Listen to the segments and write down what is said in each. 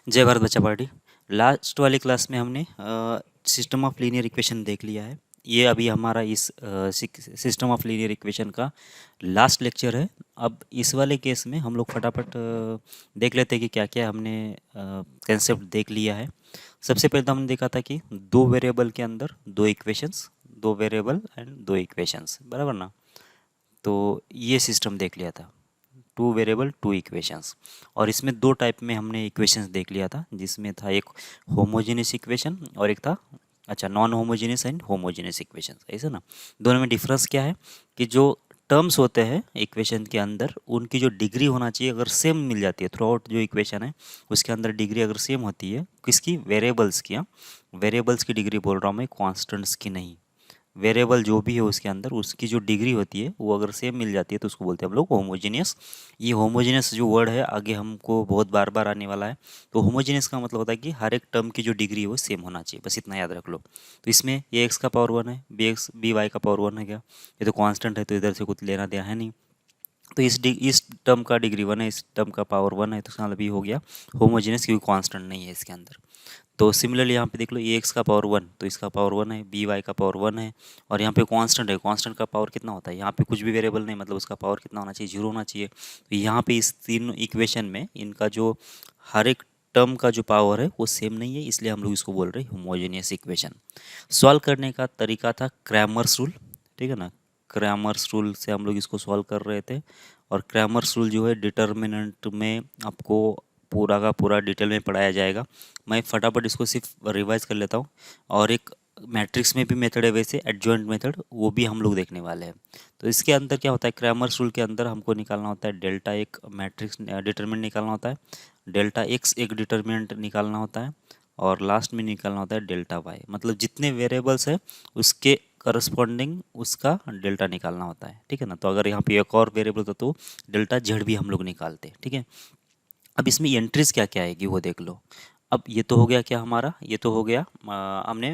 जय भारत बच्चा party. Last वाली क्लास में हमने सिस्टम ऑफ लीनियर इक्वेशन देख लिया है। ये अभी हमारा इस सिस्टम ऑफ लीनियर इक्वेशन का लास्ट लेक्चर है। अब इस वाले केस में हम लोग फटाफट देख लेते हैं कि क्या क्या हमने कंसेप्ट देख लिया है। सबसे पहले तो हमने देखा था कि दो वेरिएबल के अंदर दो इक्वेशंस, दो वेरिएबल एंड दो इक्वेशंस, बराबर ना। तो ये सिस्टम देख लिया था, टू वेरिएबल टू इक्वेशंस। और इसमें दो टाइप में हमने इक्वेशंस देख लिया था, जिसमें था एक होमोजेनियस इक्वेशन और एक था non homogeneous and homogeneous equation, ऐसे ना। दोनों में डिफरेंस क्या है कि जो टर्म्स होते हैं इक्वेशन के अंदर, उनकी जो डिग्री होना चाहिए अगर सेम मिल जाती है थ्रू आउट, जो इक्वेशन है उसके अंदर डिग्री अगर सेम होती है, किसकी, वेरिएबल्स की। वेरिएबल्स की डिग्री बोल रहा हूँ मैं, कॉन्स्टेंट्स की नहीं। वेरिएबल जो भी है उसके अंदर उसकी जो डिग्री होती है वो अगर सेम मिल जाती है तो उसको बोलते हैं हम लोग होमोजीनियस। ये होमोजीनियस जो वर्ड है आगे हमको बहुत बार बार आने वाला है। तो होमोजीनियस का मतलब होता है कि हर एक टर्म की जो डिग्री है वो सेम होना चाहिए, बस इतना याद रख लो। तो इसमें ये एक्स का पावर 1 है, बी वाई का पावर 1 है, क्या ये तो कांस्टेंट है, तो इधर से कुछ लेना देना है नहीं। तो इस टर्म का डिग्री 1 है, इस टर्म का पावर 1 है, तो इसका मतलब ये हो गया होमोजीनियस, क्योंकि कांस्टेंट नहीं है इसके अंदर। तो सिमिलरली यहाँ पे देख लो, ए एक्स का पावर 1 तो इसका पावर 1 है, बी वाई का पावर 1 है, और यहाँ पे कांस्टेंट है, कांस्टेंट का पावर कितना होता है, यहाँ पे कुछ भी वेरिएबल नहीं, मतलब उसका पावर कितना होना चाहिए, जीरो होना चाहिए। तो यहाँ पे इस तीन इक्वेशन में इनका जो हर एक टर्म का जो पावर है वो सेम नहीं है, इसलिए हम लोग इसको बोल रहे हैं होमोजेनियस इक्वेशन। सॉल्व करने का तरीका था क्रैमर्स रूल, ठीक है ना। क्रैमर्स रूल से हम लोग इसको सॉल्व कर रहे थे। और क्रैमर्स रूल जो है डिटर्मिनेंट में आपको पूरा का पूरा डिटेल में पढ़ाया जाएगा। मैं फटाफट इसको सिर्फ रिवाइज कर लेता हूँ। और एक मैट्रिक्स में भी मेथड है वैसे, एडजॉइंट मेथड, वो भी हम लोग देखने वाले हैं। तो इसके अंदर क्या होता है, क्रैमर्स रूल के अंदर हमको निकालना होता है डेल्टा, एक मैट्रिक्स डिटर्मिनेंट निकालना होता है, डेल्टा एक्स एक डिटर्मिनेंट निकालना होता है, और लास्ट में निकालना होता है डेल्टा वाई, मतलब जितने वेरिएबल्स है उसके करस्पॉन्डिंग उसका डेल्टा निकालना होता है, ठीक है ना। तो अगर यहाँ पे एक और वेरिएबल था तो डेल्टा जेड भी हम लोग निकालते हैं, ठीक है। अब इसमें एंट्रीज क्या क्या आएगी वो देख लो। अब ये तो हो गया क्या हमारा, ये तो हो गया हमने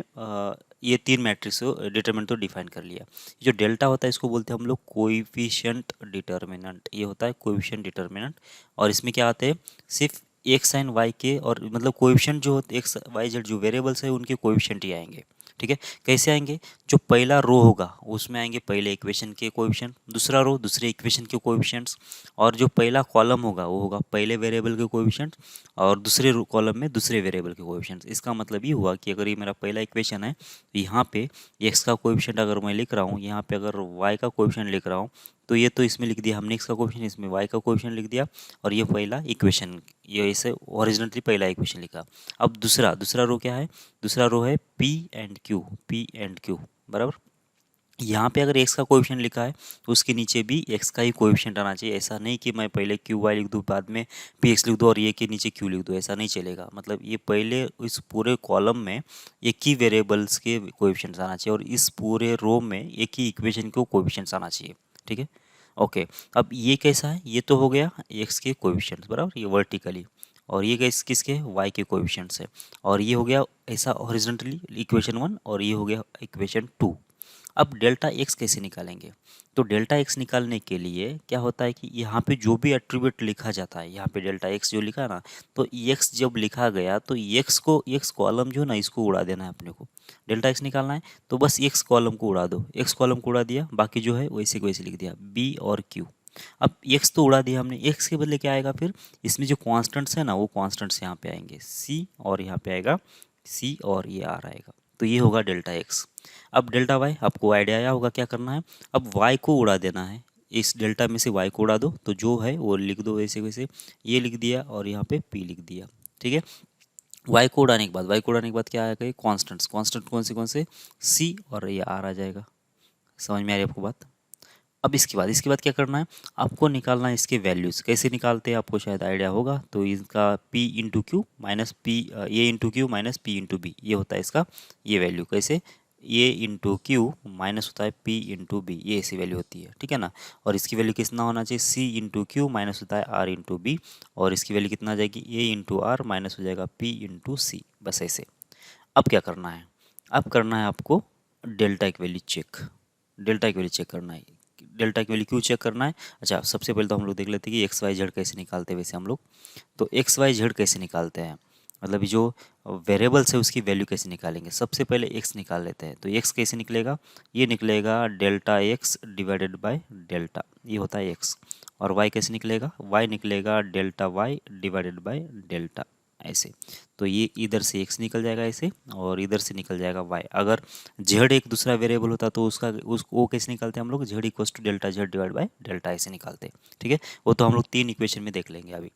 ये तीन मैट्रिक्स डिटरमिनेंट तो डिफाइन कर लिया। जो डेल्टा होता है इसको बोलते हैं हम लोग कोएफिशिएंट डिटर्मिनेंट, ये होता है कोएफिशिएंट डिटर्मिनेंट। और इसमें क्या आते हैं, सिर्फ एक्स एंड वाई के, और मतलब कोएफिशिएंट जो होते एक्स वाई जेड जो वेरिएबल्स है उनके कोएफिशिएंट ही आएंगे, ठीक है। कैसे आएंगे, जो पहला रो होगा उसमें आएंगे पहले इक्वेशन के कोएफिशिएंट, दूसरा रो दूसरे इक्वेशन के कोएफिशिएंट्स, और जो पहला कॉलम होगा वो होगा पहले वेरिएबल के कोएफिशिएंट, और दूसरे कॉलम में दूसरे वेरिएबल के कोएफिशिएंट्स। इसका मतलब ये हुआ कि अगर ये मेरा पहला इक्वेशन है तो यहाँ पे एक्स का कोएफिशिएंट अगर मैं लिख रहा हूँ, यहाँ पे अगर वाई का कोएफिशिएंट लिख रहा हूँ, तो ये तो इसमें लिख दिया हमने एक्स का कोएफिशिएंट, इसमें वाई का कोएफिशिएंट लिख दिया, और ये पहला इक्वेशन, ये इसे ओरिजिनली पहला इक्वेशन लिखा। अब दूसरा दूसरा रो क्या है, दूसरा रो है P and Q, P and Q, बराबर। यहाँ पे अगर एक्स का कोएफिशिएंट लिखा है तो उसके नीचे भी एक्स का ही कोएफिशिएंट आना चाहिए। ऐसा नहीं कि मैं पहले क्यू वाई लिख दूँ बाद में पी एक्स लिख दूँ और ये के नीचे क्यू लिख दूँ, ऐसा नहीं चलेगा। मतलब ये पहले इस पूरे कॉलम में एक ही वेरिएबल्स के कोएफिशिएंट्स आना चाहिए, और इस पूरे रो में एक ही इक्वेशन के कोएफिशिएंट्स आना चाहिए, ठीक है। ओके, अब ये कैसा है, ये तो हो गया एक्स के कोएफिशिएंट्स, बराबर, ये वर्टिकली। और ये किसके, वाई के कोएफिशिएंट्स है। और ये हो गया ऐसा हॉरिजॉन्टली इक्वेशन 1, और ये हो गया इक्वेशन 2। अब डेल्टा एक्स कैसे निकालेंगे, तो डेल्टा एक्स निकालने के लिए क्या होता है कि यहाँ पे जो भी एट्रीब्यूट लिखा जाता है, यहाँ पे डेल्टा एक्स जो लिखा है ना, तो एक्स जब लिखा गया तो एक्स को, एक्स कॉलम जो है ना इसको उड़ा देना है अपने को। डेल्टा एक्स निकालना है तो बस एक्स कॉलम को उड़ा दो, एक्स कॉलम को उड़ा दिया, बाकी जो है वैसे को वैसे लिख दिया, बी और क्यू। अब एक्स तो उड़ा दिया हमने, एक्स के बदले क्या आएगा फिर, इसमें जो कॉन्स्टेंट्स है ना वो कॉन्स्टेंट्स यहाँ पे आएंगे, सी और यहाँ पे आएगा सी, और ये आर आएगा। तो ये होगा डेल्टा एक्स। अब डेल्टा वाई, आपको आइडिया आया होगा क्या करना है। अब वाई को उड़ा देना है, इस डेल्टा में से वाई को उड़ा दो, तो जो है वो लिख दो वैसे वैसे, ये लिख दिया और यहाँ पे पी लिख दिया, ठीक है। वाई को उड़ाने के बाद, वाई को उड़ाने के बाद क्या आएगा, कॉन्स्टेंट्स, कॉन्स्टेंट कौन से सी, और ये आर आ जाएगा। समझ में आ रही है आपको बात। अब इसके बाद क्या करना है, आपको निकालना है इसके वैल्यूज़। कैसे निकालते हैं आपको शायद आइडिया होगा। तो इसका p into q minus p, A into q minus p into B, ये होता है इसका ये वैल्यू। कैसे, ए इंटू क्यू माइनस होता है p इंटू बी, ये ऐसी वैल्यू होती है, ठीक है ना। और इसकी वैल्यू कितना होना चाहिए, c इंटू क्यू माइनस होता है r इंटू बी, और इसकी वैल्यू कितना आ जाएगी, a इंटू आर माइनस हो जाएगा p इंटू सी, बस ऐसे। अब क्या करना है, अब करना है आपको डेल्टा की वैल्यू चेक, डेल्टा की वैल्यू चेक करना है। डेल्टा की वैल्यू क्यों चेक करना है, अच्छा सबसे पहले तो हम लोग देख लेते हैं कि एक्स वाई जेड कैसे निकालते हैं। वैसे हम लोग तो एक्स वाई जेड कैसे निकालते हैं, मतलब ये जो वेरिएबल्स है उसकी वैल्यू कैसे निकालेंगे। सबसे पहले एक्स निकाल लेते हैं। तो एक्स कैसे निकलेगा, ये निकलेगा delta X divided by delta, ये होता है एक्स। और वाई कैसे निकलेगा, वाई निकलेगा delta Y divided by delta, ऐसे। तो ये इधर से एक्स निकल जाएगा ऐसे, और इधर से निकल जाएगा वाई। अगर जेड एक दूसरा वेरिएबल होता तो उसका वो कैसे निकालते हैं हम लोग, Z equals to delta Z divide by delta ऐसे निकालते हैं, ठीक है। वो तो हम लोग 3 इक्वेशन में देख लेंगे अभी।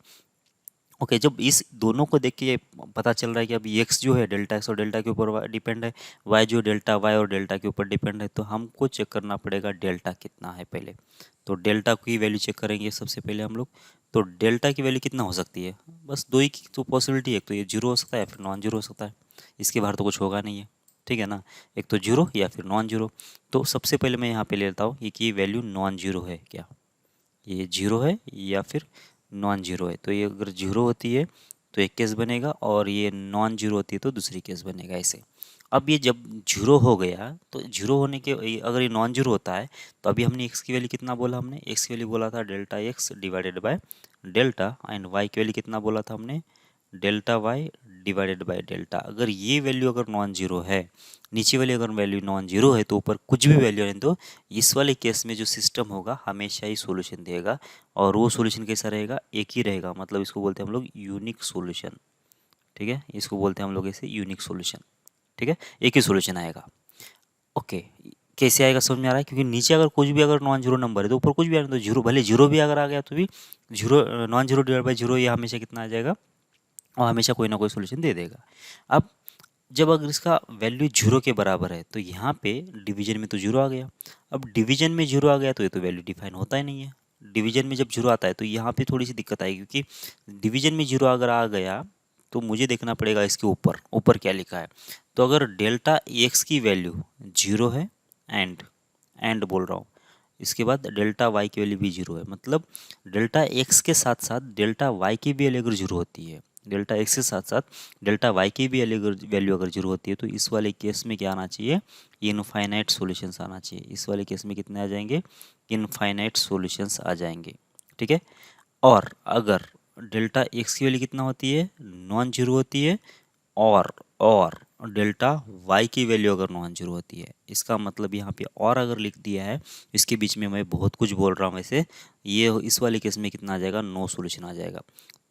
ओके, जब इस दोनों को देख के ये पता चल रहा है कि अभी एक्स जो है डेल्टा एक्स और डेल्टा के ऊपर डिपेंड है, वाई जो डेल्टा वाई और डेल्टा के ऊपर डिपेंड है, तो हमको चेक करना पड़ेगा डेल्टा कितना है पहले। तो डेल्टा की वैल्यू चेक करेंगे सबसे पहले हम लोग। तो डेल्टा की वैल्यू कितना हो सकती है, बस दो ही की तो पॉसिबिलिटी है, एक तो ये जीरो हो सकता है या फिर नॉन जीरो हो सकता है, इसके बाहर तो कुछ होगा नहीं है, ठीक है ना। एक तो जीरो या फिर नॉन जीरो। तो सबसे पहले मैं यहाँ पे ले लेता हूँ ये कि वैल्यू नॉन जीरो है क्या, ये जीरो है या फिर नॉन जीरो है। तो ये अगर जीरो होती है तो एक केस बनेगा, और ये नॉन जीरो होती है तो दूसरी केस बनेगा ऐसे। अब ये जब जीरो हो गया तो जीरो होने के अगर ये नॉन जीरो होता है तो अभी हमने एक्स की वैल्यू कितना बोला, हमने एक्स की वैल्यू बोला था delta X divided by delta, and Y की वैल्यू कितना बोला था हमने, delta Y divided by delta. अगर ये वैल्यू अगर नॉन जीरो है, नीचे वाली अगर वैल्यू नॉन जीरो है, तो ऊपर कुछ भी वैल्यू है तो इस वाले केस में जो सिस्टम होगा हमेशा ही सॉल्यूशन देगा। और वो सॉल्यूशन कैसा रहेगा, एक ही रहेगा, मतलब इसको बोलते हैं हम लोग यूनिक सॉल्यूशन, ठीक है। इसको बोलते हैं हम लोग ऐसे यूनिक सॉल्यूशन, ठीक है। एक ही सॉल्यूशन आएगा। ओके, कैसे आएगा समझ में आ रहा है, क्योंकि नीचे अगर कुछ भी अगर नॉन जीरो नंबर है तो ऊपर कुछ भी आ रहा है, तो जीरो भले जीरो भी अगर आ गया तो भी zero, non zero divide by zero, ये हमेशा कितना आ जाएगा, और हमेशा कोई ना कोई सोल्यूशन दे देगा। अब जब अगर इसका वैल्यू जीरो के बराबर है तो यहाँ पे डिवीजन में तो जीरो आ गया। अब डिवीजन में जीरो आ गया तो ये तो वैल्यू डिफाइन होता ही नहीं है। डिवीजन में जब जीरो आता है तो यहाँ पे थोड़ी सी दिक्कत आएगी, क्योंकि डिवीजन में जीरो अगर आ गया तो मुझे देखना पड़ेगा इसके ऊपर ऊपर क्या लिखा है। तो अगर डेल्टा एक्स की वैल्यू जीरो है, एंड बोल रहा हूँ, इसके बाद डेल्टा वाई की वैल्यू भी जीरो है, मतलब डेल्टा एक्स के साथ साथ डेल्टा वाई की भी वैल्यू अगर जीरो होती है, डेल्टा एक्स के साथ साथ डेल्टा वाई की भी वैल्यू अगर जीरो होती है, तो इस वाले केस में क्या आना चाहिए, इनफाइनाइट सॉल्यूशंस आना चाहिए। इस वाले केस में कितने आ जाएंगे, इनफाइनाइट सॉल्यूशंस आ जाएंगे, ठीक है। और अगर डेल्टा एक्स की वैल्यू कितना होती है, नॉन जीरो होती है, और डेल्टा वाई की वैल्यू अगर नॉन जीरो होती है, इसका मतलब यहाँ पे और अगर लिख दिया है, इसके बीच में मैं बहुत कुछ बोल रहा हूँ वैसे, ये इस वाले केस में कितना आ जाएगा, नो सॉल्यूशन आ जाएगा।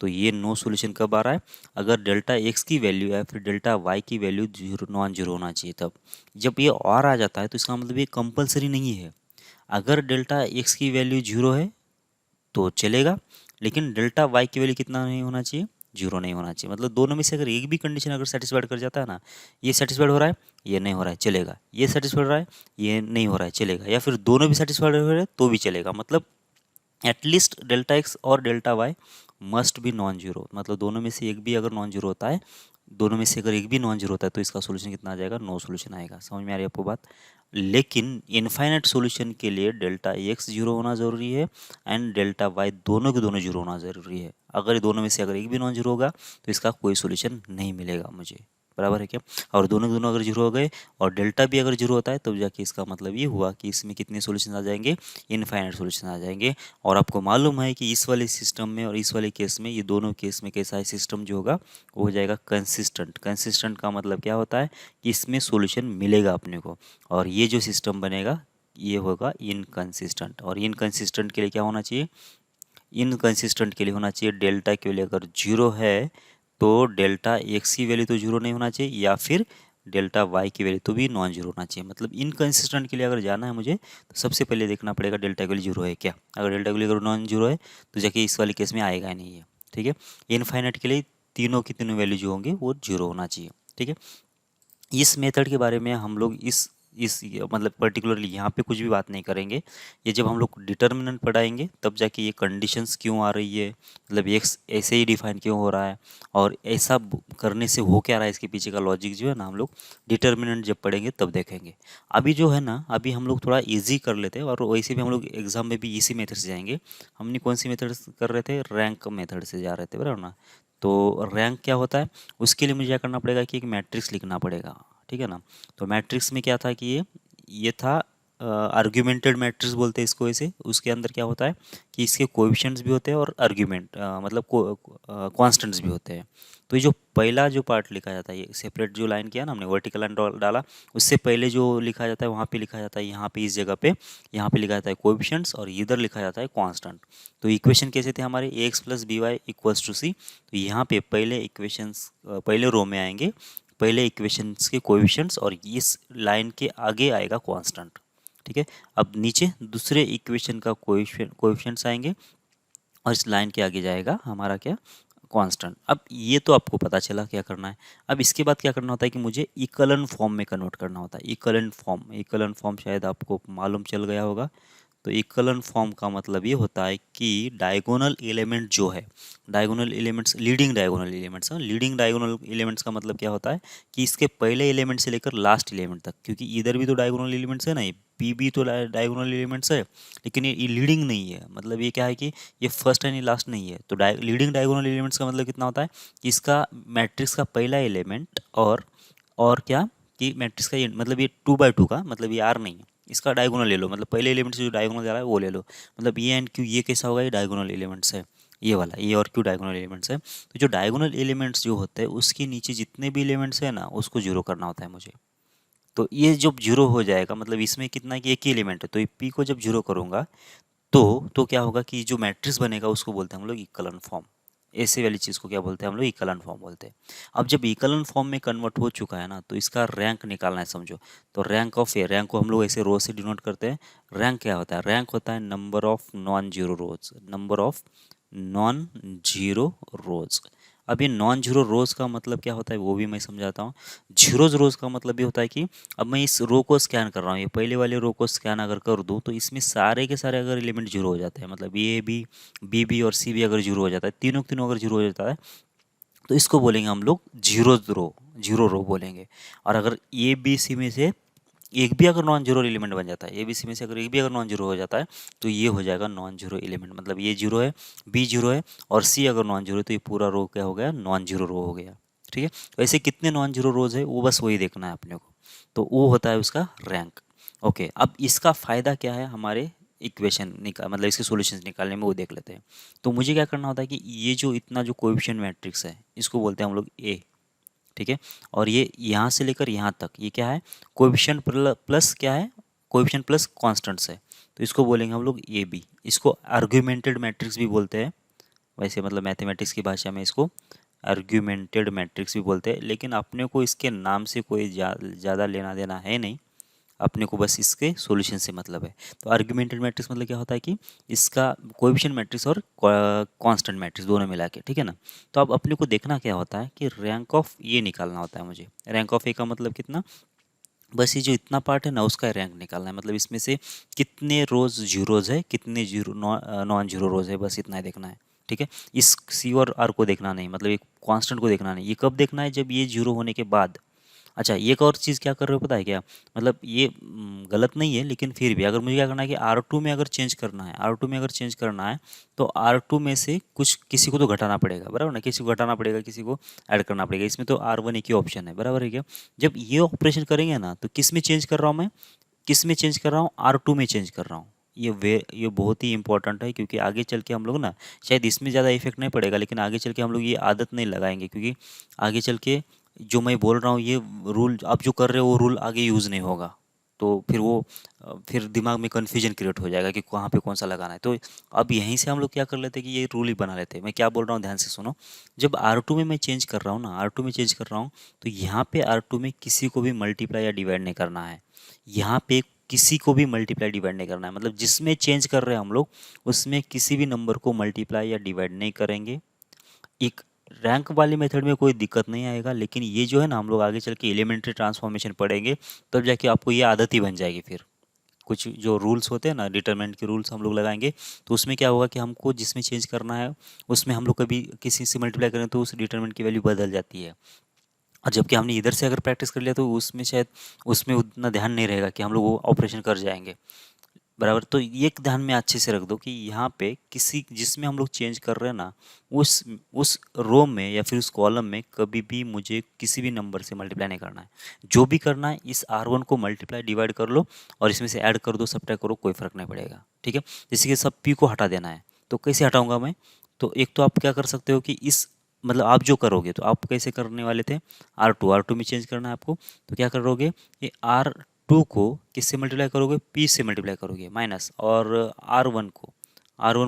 तो ये नो सॉल्यूशन कब आ रहा है, अगर डेल्टा एक्स की वैल्यू या फिर डेल्टा वाई की वैल्यू जीरो नॉन जीरो होना चाहिए तब। जब ये और आ जाता है तो इसका मतलब ये कंपलसरी नहीं है। अगर डेल्टा एक्स की वैल्यू जीरो है तो चलेगा, लेकिन डेल्टा वाई की वैल्यू कितना नहीं होना चाहिए, जीरो नहीं होना चाहिए। मतलब दोनों में से अगर एक भी कंडीशन अगर सेटिस्फाइड कर जाता है ना, ये सेटिस्फाइड हो रहा है, ये नहीं हो रहा है, चलेगा, ये सेटिस्फाइड हो रहा है, ये नहीं हो रहा है, चलेगा, या फिर दोनों भी सेटिस्फाइड हो रहे हैं तो भी चलेगा। मतलब एटलीस्ट डेल्टा एक्स और delta Y must be non zero, मतलब दोनों में से एक भी अगर नॉन जीरो होता है, दोनों में से अगर एक भी नॉन जीरो होता है तो इसका सोल्यूशन कितना आ जाएगा, नो सोल्यूशन आएगा। समझ में आ रही है आपको बात। लेकिन इनफाइनाइट सॉल्यूशन के लिए डेल्टा एक्स जीरो होना ज़रूरी है, एंड डेल्टा वाई दोनों के दोनों जीरो होना ज़रूरी है। अगर ये दोनों में से अगर एक भी नॉन जीरो होगा तो इसका कोई सॉल्यूशन नहीं मिलेगा मुझे, बराबर है क्या। और दोनों के दोनों अगर जीरो हो गए और डेल्टा भी अगर जीरो होता है तब जाके इसका मतलब ये हुआ कि इसमें कितने सॉल्यूशन आ जाएंगे, इनफाइनाइट सॉल्यूशन आ जाएंगे। और आपको मालूम है कि इस वाले सिस्टम में और इस वाले केस में, ये दोनों केस में कैसा है सिस्टम जो होगा, वो हो जाएगा कंसिस्टेंट। कंसिस्टेंट का मतलब क्या होता है कि इसमें सॉल्यूशन मिलेगा अपने को, और ये जो सिस्टम बनेगा ये होगा इनकंसिस्टेंट। और इनकंसिस्टेंट के लिए क्या होना चाहिए, इनकंसिस्टेंट के लिए होना चाहिए डेल्टा के लिए अगर जीरो है तो डेल्टा एक्स की वैल्यू तो जीरो नहीं होना चाहिए, या फिर डेल्टा वाई की वैल्यू तो भी नॉन जीरो होना चाहिए। मतलब इनकंसिस्टेंट के लिए अगर जाना है मुझे तो सबसे पहले देखना पड़ेगा डेल्टा की वैल्यू जीरो है क्या। अगर डेल्टा की वैल्यू अगर नॉन जीरो है तो जाके इस वाले केस में आएगा ही नहीं है, ठीक है। इनफाइनाइट के लिए तीनों की तीनों वैल्यू जो होंगे वो जीरो होना चाहिए, ठीक है। इस मेथड के बारे में हम लोग मतलब पर्टिकुलरली यहाँ पे कुछ भी बात नहीं करेंगे। ये जब हम लोग डिटर्मिनेंट पढ़ाएंगे तब जाके ये कंडीशंस क्यों आ रही है, मतलब एक्स ऐसे ही डिफाइन क्यों हो रहा है, और ऐसा करने से हो क्या रहा है, इसके पीछे का लॉजिक जो है ना, हम लोग डिटर्मिनेंट जब पढ़ेंगे तब देखेंगे। अभी जो है ना, अभी हम लोग थोड़ा ईजी कर लेते हैं, और वैसे भी हम लोग एग्जाम में भी इसी मेथड से जाएंगे। हमने कौन सी मेथड कर रहे थे, रैंक मेथड से जा रहे थे, बराबर ना। तो रैंक क्या होता है, उसके लिए मुझे क्या करना पड़ेगा कि एक मैट्रिक्स लिखना पड़ेगा, ठीक है ना। तो मैट्रिक्स में क्या था कि ये था आर्ग्यूमेंटेड मैट्रिक्स बोलते हैं इसको ऐसे। उसके अंदर क्या होता है कि इसके कोएफिशिएंट्स भी होते हैं और आर्ग्यूमेंट मतलब कांस्टेंट्स भी होते हैं। तो ये जो पहला जो पार्ट लिखा जाता है, ये सेपरेट जो लाइन किया ना हमने, वर्टिकल लाइन डाला, उससे पहले जो लिखा जाता है वहाँ पे लिखा जाता है, यहाँ पे इस जगह पे यहाँ पे लिखा जाता है कोएफिशिएंट्स और इधर लिखा जाता है कांस्टेंट। तो इक्वेशन कैसे थे हमारे, ax plus B Y equals to C. तो यहाँ पे पहले इक्वेशंस पहले रो में आएंगे पहले इक्वेशंस के कोएफिशिएंट्स और इस लाइन के आगे आएगा कांस्टेंट। ठीक है, अब नीचे दूसरे इक्वेशन का कोएफिशिएंट्स आएंगे और इस लाइन के आगे जाएगा हमारा क्या, कांस्टेंट। अब ये तो आपको पता चला क्या करना है। अब इसके बाद क्या करना होता है कि मुझे इक्वलन फॉर्म में कन्वर्ट करना होता है। इक्वलन फॉर्म शायद आपको मालूम चल गया होगा। तो इक्वलन फॉर्म का मतलब ये होता है कि डायगोनल एलिमेंट जो है, diagonal elements, leading diagonal elements का मतलब क्या होता है कि इसके पहले एलिमेंट से लेकर लास्ट एलिमेंट तक, क्योंकि इधर भी तो डायगोनल एलिमेंट्स है ना, ये पी भी तो डायगोनल एलिमेंट्स है, लेकिन ये लीडिंग नहीं है। मतलब ये क्या है कि ये फर्स्ट एंड लास्ट नहीं है। तो लीडिंग डायगोनल एलिमेंट्स का मतलब कितना होता है कि इसका मैट्रिक्स का पहला एलिमेंट और क्या कि मैट्रिक्स का ये मतलब ये 2 by 2 का मतलब ये आर नहीं है, इसका डायगोनल ले लो, मतलब पहले एलिमेंट से जो डायगोनल जा रहा है वो ले लो। मतलब ए एंड क्यू ये कैसा होगा, ये डायगोनल एलिमेंट्स है, ये वाला ए और क्यू डायगोनल एलिमेंट्स है। तो जो डायगोनल एलिमेंट्स जो होते हैं उसके नीचे जितने भी एलिमेंट्स है ना उसको जीरो करना होता है मुझे। तो ये जब जीरो हो जाएगा मतलब इसमें कितना है कि एक ही एलिमेंट है, तो ये पी को जब जीरो करूँगा तो क्या होगा कि जो मैट्रिक्स बनेगा उसको बोलते हैं हम लोग इक्वलन फॉर्म। ऐसे वाली चीज़ को क्या बोलते हैं हम लोग, इक्वलन फॉर्म बोलते हैं। अब जब इक्वलन फॉर्म में कन्वर्ट हो चुका है ना तो इसका रैंक निकालना है समझो। तो रैंक ऑफ ए, रैंक को हम लोग ऐसे रो से डिनोट करते हैं। रैंक क्या होता है, रैंक होता है number of non zero rose, number of non zero रोज। अब ये नॉन जीरो रोज का मतलब क्या होता है वो भी मैं समझाता हूँ। जीरोज रोज का मतलब ये होता है कि अब मैं इस रो को स्कैन कर रहा हूँ, ये पहले वाले रो को स्कैन अगर कर दूँ तो इसमें सारे के सारे अगर एलिमेंट जीरो हो जाते हैं, मतलब ए भी बी भी और सी भी अगर जीरो हो जाता है, तीनों के तीनों अगर जीरो हो जाता है तो इसको बोलेंगे हम लोग जीरो रो बोलेंगे। और अगर ए बी सी में से एक भी अगर नॉन जीरो एलिमेंट बन जाता है, ए बी सी में से अगर एक भी अगर नॉन जीरो हो जाता है तो ये हो जाएगा नॉन जीरो एलिमेंट। मतलब ये जीरो है, बी जीरो है और सी अगर नॉन जीरो है तो ये पूरा रो क्या हो गया, नॉन जीरो रो हो गया। ठीक है, तो ऐसे कितने नॉन जीरो रोज है वो बस वही देखना है अपने को। तो वो होता है उसका रैंक। ओके, अब इसका फ़ायदा क्या है हमारे इक्वेशन निकाल मतलब इसके सॉल्यूशंस निकालने में, वो देख लेते हैं। तो मुझे क्या करना होता है कि ये जो इतना जो कोएफिशिएंट मैट्रिक्स है इसको बोलते हैं हम लोग ए। ठीक है, और ये यहाँ से लेकर यहाँ तक ये क्या है, कोएफिशिएंट प्लस क्या है, कोएफिशिएंट प्लस कांस्टेंट्स है। तो इसको बोलेंगे हम लोग ए बी। इसको आर्ग्यूमेंटेड मैट्रिक्स भी बोलते हैं वैसे, मतलब मैथमेटिक्स की भाषा में इसको आर्ग्यूमेंटेड मैट्रिक्स भी बोलते हैं, लेकिन अपने को इसके नाम से कोई ज़्यादा लेना देना है नहीं, अपने को बस इसके सॉल्यूशन से मतलब है। तो आर्ग्यूमेंटेड मैट्रिक्स मतलब क्या होता है कि इसका कोएफिशिएंट मैट्रिक्स और कांस्टेंट मैट्रिक्स दोनों मिला के, ठीक है ना। तो अब अपने को देखना क्या होता है कि रैंक ऑफ ये निकालना होता है मुझे। रैंक ऑफ ए का मतलब कितना, बस ये जो इतना पार्ट है ना उसका रैंक निकालना है, मतलब इसमें से कितने रोज जीरोज है, कितने जीरो नॉन जीरो रोज है, बस इतना ही देखना है। ठीक है, इस सी और आर को देखना नहीं, मतलब एक कांस्टेंट को देखना नहीं। ये कब देखना है, जब ये जीरो होने के बाद। अच्छा, एक और चीज़ क्या कर रहे हो पता है क्या, मतलब ये गलत नहीं है लेकिन फिर भी अगर मुझे क्या करना है कि R2 में अगर चेंज करना है, R2 में अगर चेंज करना है तो R2 में से कुछ किसी को तो घटाना पड़ेगा, बराबर ना, किसी को घटाना पड़ेगा, किसी को ऐड करना पड़ेगा। इसमें तो R1 एक ही ऑप्शन है, बराबर है क्या। जब ये ऑपरेशन करेंगे ना तो किस में चेंज कर रहा हूँ मैं, किस में चेंज कर रहा हूँ, R2 में चेंज कर रहा हूँ। ये बहुत ही इंपॉर्टेंट है, क्योंकि आगे चल के हम लोग ना शायद इसमें ज़्यादा इफेक्ट नहीं पड़ेगा, लेकिन आगे चल के हम लोग ये आदत नहीं लगाएंगे, क्योंकि आगे चल के जो मैं बोल रहा हूँ ये रूल आप जो कर रहे हो वो रूल आगे यूज़ नहीं होगा। तो फिर वो फिर दिमाग में कन्फ्यूजन क्रिएट हो जाएगा कि कहाँ पे कौन सा लगाना है। तो अब यहीं से हम लोग क्या कर लेते हैं कि ये रूल ही बना लेते हैं। मैं क्या बोल रहा हूँ ध्यान से सुनो। जब R2 में मैं चेंज कर रहा हूँ ना, R2 में चेंज कर रहा हूँ तो यहाँ पे R2 में किसी को भी मल्टीप्लाई या डिवाइड नहीं करना है। यहाँ पे किसी को भी मल्टीप्लाई डिवाइड नहीं करना है, मतलब जिसमें चेंज कर रहे हैं हम लोग उसमें किसी भी नंबर को मल्टीप्लाई या डिवाइड नहीं करेंगे। एक रैंक वाली मेथड में कोई दिक्कत नहीं आएगा, लेकिन ये जो है ना हम लोग आगे चल के एलिमेंट्री ट्रांसफॉर्मेशन पढ़ेंगे तब जाके आपको ये आदत ही बन जाएगी। फिर कुछ जो रूल्स होते हैं ना, डिटरमिनेंट के रूल्स हम लोग लगाएंगे तो उसमें क्या होगा कि हमको जिसमें चेंज करना है उसमें हम लोग कभी किसी से मल्टीप्लाई करें तो उस डिटरमिनेंट की वैल्यू बदल जाती है। और जबकि हमने इधर से अगर प्रैक्टिस कर लिया तो उसमें शायद उसमें उतना ध्यान नहीं रहेगा कि हम लोग वो ऑपरेशन कर जाएंगे, बराबर। तो ये ध्यान में अच्छे से रख दो कि यहाँ पे किसी जिसमें हम लोग चेंज कर रहे हैं ना उस रो में या फिर उस कॉलम में कभी भी मुझे किसी भी नंबर से मल्टीप्लाई नहीं करना है। जो भी करना है इस R1 को मल्टीप्लाई डिवाइड कर लो और इसमें से ऐड कर दो, सब्ट्रैक्ट करो, कोई फर्क नहीं पड़ेगा। ठीक है, जैसे कि सब P को हटा देना है तो कैसे हटाऊंगा मैं, तो एक तो आप क्या कर सकते हो कि इस मतलब आप जो करोगे तो आप कैसे करने वाले थे, R2 में चेंज करना है आपको। तो क्या करोगे, ये R2 को किससे मल्टीप्लाई करोगे, P से मल्टीप्लाई करोगे माइनस, और R1 को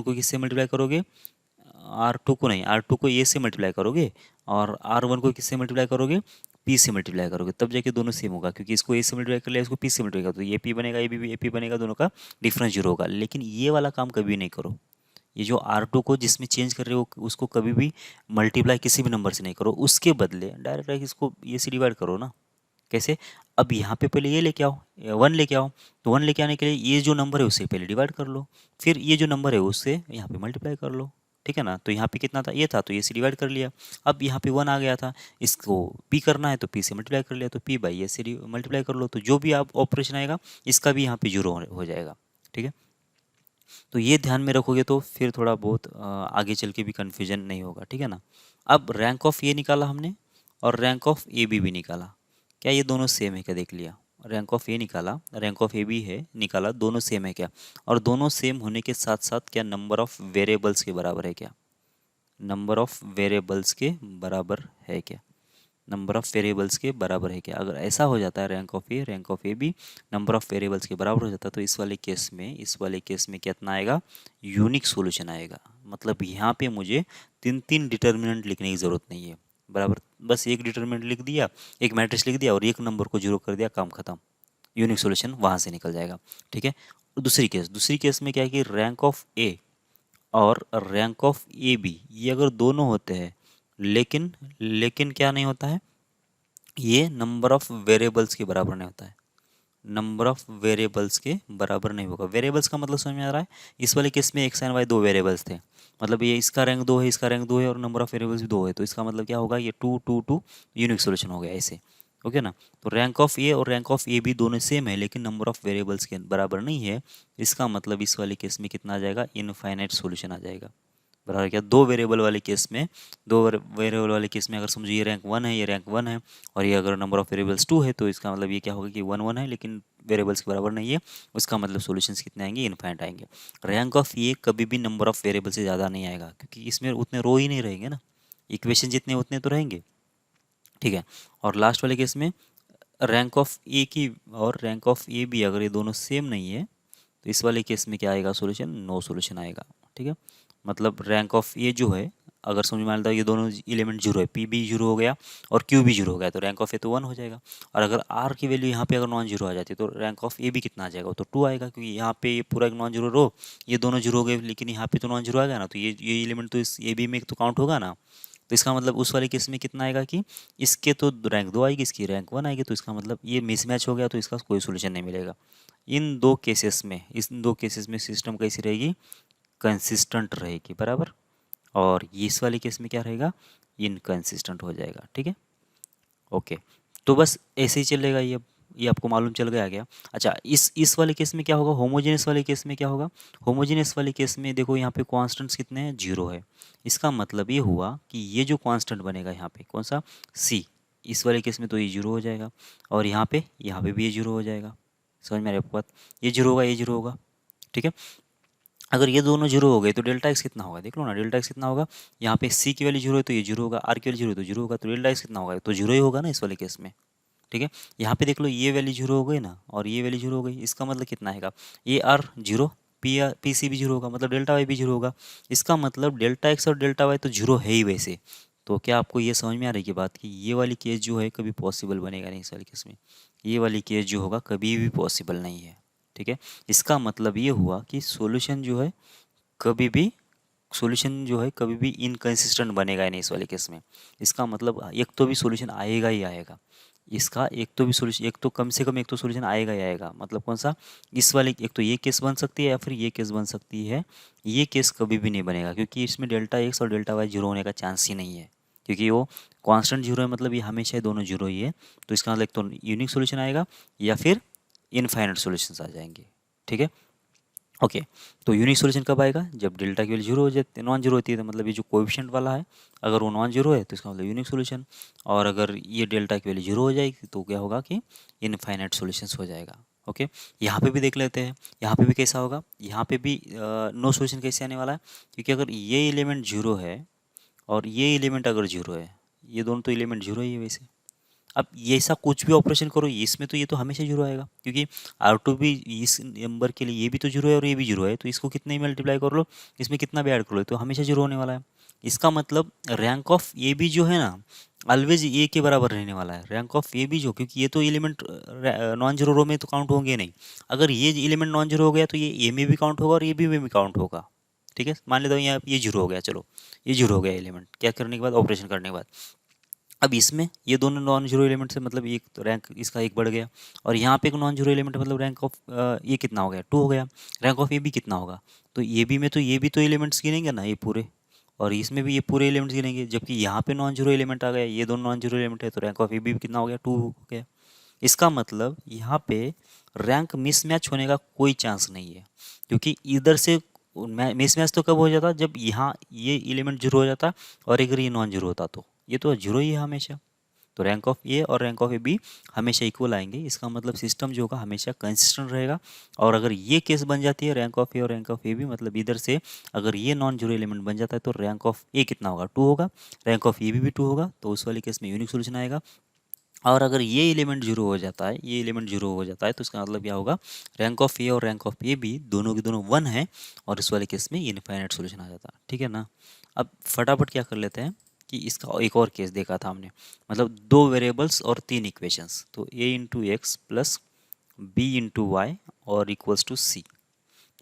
किससे मल्टीप्लाई करोगे, R2 को नहीं, R2 को ए से मल्टीप्लाई करोगे, और R1 को किससे मल्टीप्लाई करोगे, P से मल्टीप्लाई करोगे, तब जाके दोनों सेम होगा, क्योंकि इसको ए से मल्टीप्लाई कर लिया, इसको P से मल्टीप्लाई कर, तो ये P बनेगा, ये भी AP बनेगा, दोनों का डिफरेंस जीरो होगा। लेकिन ये वाला काम कभी नहीं करो, ये जो R2 को जिसमें चेंज कर रहे हो उसको कभी भी मल्टीप्लाई किसी भी नंबर से नहीं करो, उसके बदले डायरेक्ट इसको ये से डिवाइड करो ना। कैसे, अब यहाँ पे पहले ये लेके आओ, 1 लेके आओ, तो 1 लेके आने के लिए ये जो नंबर है उससे पहले डिवाइड कर लो, फिर ये जो नंबर है उससे यहाँ पे मल्टीप्लाई कर लो, ठीक है ना। तो यहाँ पे कितना था, ये था, तो ये से डिवाइड कर लिया। अब यहाँ पे 1 आ गया था, इसको P करना है तो P से मल्टीप्लाई कर लिया, तो P बाई ये से मल्टीप्लाई कर लो, तो जो भी आप ऑपरेशन आएगा इसका भी यहाँ पे जीरो हो जाएगा, ठीक है। तो ये ध्यान में रखोगे तो फिर थोड़ा बहुत आगे चल के भी कन्फ्यूजन नहीं होगा, ठीक है ना। अब रैंक ऑफ ए निकाला हमने, और रैंक ऑफ ए बी भी निकाला, क्या ये दोनों सेम है क्या, देख लिया। रैंक ऑफ ए निकाला, रैंक ऑफ ए बी है निकाला, दोनों सेम है क्या, और दोनों सेम होने के साथ साथ क्या नंबर ऑफ वेरिएबल्स के बराबर है क्या, नंबर ऑफ वेरिएबल्स के बराबर है क्या, नंबर ऑफ वेरिएबल्स के बराबर है क्या। अगर ऐसा हो जाता है, rank of A B number of variables के बराबर हो जाता है, तो इस वाले केस में कितना आएगा, यूनिक सॉल्यूशन आएगा। मतलब यहाँ पे मुझे तीन तीन डिटर्मिनेंट लिखने की ज़रूरत नहीं है, बराबर, बस एक डिटर्मिनेंट लिख दिया, एक मैट्रिक्स लिख दिया और एक नंबर को जीरो कर दिया, काम खत्म, यूनिक सॉल्यूशन वहाँ से निकल जाएगा, ठीक है। दूसरी केस में क्या है कि रैंक ऑफ ए और रैंक ऑफ ए बी ये अगर दोनों होते हैं, लेकिन लेकिन क्या नहीं होता है, ये नंबर ऑफ वेरिएबल्स के बराबर नहीं होता है, नंबर ऑफ वेरिएबल्स के बराबर नहीं होगा। वेरिएबल्स का मतलब समझ में आ रहा है, इस वाले केस में एक्स एंड वाई दो वेरिएबल्स थे, मतलब ये इसका रैंक 2 है, इसका रैंक 2 है, और नंबर ऑफ वेरिएबल्स भी 2 है, तो इसका मतलब क्या होगा, ये 2 2 2 यूनिक सोल्यूशन हो गया ऐसे, ओके ना। तो रैंक ऑफ ए और रैंक ऑफ ए भी दोनों सेम है, लेकिन नंबर ऑफ वेरिएबल्स के बराबर नहीं है, इसका मतलब इस वाले केस में कितना आ जाएगा, इनफाइनाइट सोल्यूशन आ जाएगा, बराबर क्या। दो वेरिएबल वाले केस में, अगर समझो ये रैंक 1 है, ये रैंक 1 है, और ये अगर नंबर ऑफ वेरिएबल्स 2 है, तो इसका मतलब ये क्या होगा कि 1 1 है, लेकिन वेरिएबल्स के बराबर नहीं है, उसका मतलब सॉल्यूशंस कितने आएंगे, इनफाइनाइट आएंगे। रैंक ऑफ ये कभी भी नंबर ऑफ वेरिएबल से ज़्यादा नहीं आएगा, क्योंकि इसमें उतने रो ही नहीं रहेंगे ना, इक्वेशन जितने उतने तो रहेंगे, ठीक है। और लास्ट वाले केस में रैंक ऑफ ए की और रैंक ऑफ ए बी अगर ये दोनों सेम नहीं है, तो इस वाले केस में क्या आएगा, सोल्यूशन नो सोल्यूशन आएगा, ठीक है। मतलब रैंक ऑफ ए जो है, अगर समझ में आ ये दोनों एलिमेंट जीरो है, पी भी जीरो हो गया और क्यू भी जीरो हो गया, तो रैंक ऑफ ए तो 1 हो जाएगा। और अगर आर की वैल्यू यहाँ पे अगर नॉन जीरो आ जाती है, तो रैंक ऑफ ए भी कितना आ जाएगा, तो 2 आएगा, क्योंकि यहाँ पे ये पूरा एक नॉन जीरो रो, ये दोनों जीरो हो गए, लेकिन यहाँ पे तो नॉन जीरो आ गया ना, तो ये एलिमेंट तो इस ए बी में तो काउंट होगा ना। तो इसका मतलब उस वाले केस में कितना आएगा कि इसके तो रैंक 2 आएगी, इसकी रैंक 1 आएगी, तो इसका मतलब ये मिसमैच हो गया, तो इसका कोई सोल्यूशन नहीं मिलेगा। इन दो केसेस में सिस्टम कैसी रहेगी, कंसिस्टेंट रहेगी, बराबर। और ये इस वाले केस में क्या रहेगा, इनकंसिस्टेंट हो जाएगा, ठीक है, ओके। तो बस ऐसे ही चलेगा ये आपको मालूम चल गया क्या। अच्छा, इस वाले केस में क्या होगा, होमोजेनियस वाले केस में क्या होगा, होमोजेनियस वाले केस में देखो यहाँ पे कांस्टेंट्स कितने हैं, जीरो है। इसका मतलब ये हुआ कि ये जो कांस्टेंट बनेगा यहाँ पे कौन सा, सी, इस वाले केस में तो ये जीरो हो जाएगा, और यहाँ पे भी ये जीरो हो जाएगा, समझ में आ रही है आपको बात, ये जीरो होगा, ये जीरो होगा, ठीक है। अगर ये दोनों जीरो हो गए तो डेल्टा एक्स कितना होगा, देख लो ना, डेल्टा एक्स कितना होगा, यहाँ पे सी की वैल्यू जीरो है तो ये जीरो होगा, आर की वैल्यू जीरो है तो जीरो होगा, तो डेल्टा एक्स कितना होगा, तो जीरो ही होगा ना इस वाले केस में, ठीक है। यहाँ पे देख लो, ये वैल्यू जीरो हो गई ना, और ये वैल्यू जीरो हो गई, इसका मतलब कितना आएगा, ये आर जीरो, पी सी भी जीरो होगा, मतलब डेल्टा वाई भी जीरो होगा, इसका मतलब डेल्टा एक्स और डेल्टा वाई तो जीरो है ही वैसे। तो क्या आपको ये समझ में आ रही है बात कि ये वाली केस जो है कभी पॉसिबल बनेगा नहीं, इस वाली केस में ये वाली केस जो होगा कभी भी पॉसिबल नहीं है, ठीक है। इसका मतलब ये हुआ कि सॉल्यूशन जो है कभी भी इनकंसिस्टेंट बनेगा ही नहीं इस वाले केस में। इसका मतलब एक तो भी सॉल्यूशन आएगा ही आएगा, इसका एक तो भी सॉल्यूशन, एक तो कम से कम एक तो सॉल्यूशन आएगा ही आएगा, मतलब कौन सा, इस वाले, एक तो ये केस बन सकती है या फिर ये केस बन सकती है, ये केस कभी भी नहीं बनेगा, क्योंकि इसमें डेल्टा एक्स और डेल्टा वाई जीरो होने का चांस ही नहीं है, क्योंकि वो कांस्टेंट जीरो है, मतलब ये हमेशा ही दोनों जीरो ही है। तो इसका मतलब एक तो यूनिक सॉल्यूशन आएगा या फिर इनफाइनाइट सॉल्यूशंस आ जाएंगे, ठीक है, ओके। तो यूनिक सॉल्यूशन कब आएगा, जब डेल्टा की वैल्यू जीरो हो जाती है, नॉन जीरो होती है, तो मतलब ये जो कोएफिशिएंट वाला है अगर वो नॉन जीरो है तो इसका मतलब यूनिक सॉल्यूशन, और अगर ये डेल्टा की वैल्यू जीरो हो जाएगी तो क्या होगा कि इनफाइनाइट सॉल्यूशंस हो जाएगा, ओके। यहाँ पे भी देख लेते हैं, यहाँ पे भी कैसा होगा, यहाँ पे भी नो सॉल्यूशन कैसे आने वाला है, क्योंकि अगर ये एलिमेंट जीरो है और ये एलिमेंट अगर जीरो है, ये दोनों तो एलिमेंट जीरो ही है वैसे। अब ये ऐसा कुछ भी ऑपरेशन करो इसमें तो ये तो हमेशा जीरो आएगा, क्योंकि आर टू भी इस नंबर के लिए ये भी तो जीरो है और ये भी जीरो है, तो इसको कितने ही मल्टीप्लाई कर लो, इसमें कितना भी ऐड कर लो, तो हमेशा जीरो होने वाला है। इसका मतलब रैंक ऑफ ए बी जो है ना, ऑलवेज ए के बराबर रहने वाला है रैंक ऑफ ए बी जो, क्योंकि ये तो एलिमेंट नॉन जीरो रो में तो काउंट होंगे नहीं। अगर ये एलिमेंट नॉन जीरो हो गया तो ये ए में भी काउंट होगा और ए बी में भी काउंट होगा। ठीक है, मान लेता हूँ यहाँ ये जीरो हो गया, चलो ये जीरो हो गया एलिमेंट, क्या करने के बाद, ऑपरेशन करने के बाद। अब इसमें ये दोनों नॉन जीरो एलिमेंट से मतलब एक तो रैंक इसका एक बढ़ गया, और यहाँ पे एक नॉन जीरो एलिमेंट मतलब रैंक ऑफ ये कितना हो गया, टू हो गया। रैंक ऑफ ए बी कितना होगा, तो ए बी में तो ये भी तो एलिमेंट्स गिनेंगे ना ये पूरे, और इसमें भी ये पूरे एलिमेंट्स गिनेंगे, जबकि यहाँ पे नॉन जीरो एलिमेंट आ गया, ये दोनों नॉन जीरो एलिमेंट है, तो रैंक ऑफ ए बी कितना हो गया, टू हो गया। इसका मतलब यहाँ पे रैंक मिसमैच होने का कोई चांस नहीं है, क्योंकि इधर से मिसमैच तो कब हो जाता, जब यहाँ ये एलिमेंट जीरो हो जाता और अगर ये नॉन जीरो होता, तो ये तो जीरो ही है हमेशा। तो रैंक ऑफ ए और रैंक ऑफ ए बी हमेशा इक्वल आएंगे, इसका मतलब सिस्टम जो होगा हमेशा कंसिस्टेंट रहेगा। और अगर ये केस बन जाती है रैंक ऑफ ए और रैंक ऑफ ए बी, मतलब इधर से अगर ये नॉन जीरो एलिमेंट बन जाता है तो रैंक ऑफ ए कितना होगा, टू होगा, रैंक ऑफ ए बी भी टू होगा, तो उस वाले केस में यूनिक सोल्यूशन आएगा। और अगर ये एलिमेंट जीरो हो जाता है, ये एलिमेंट जीरो हो जाता है, तो इसका मतलब क्या होगा, रैंक ऑफ ए और रैंक ऑफ ए बी दोनों के दोनों वन है, और इस वाले केस में इनफाइनाइट सॉल्यूशन आ जाता है। ठीक है ना। अब फटाफट क्या कर लेते हैं कि इसका एक और केस देखा था हमने, मतलब दो वेरिएबल्स और तीन इक्वेशंस, तो A into X plus B into Y और इक्वल्स टू सी,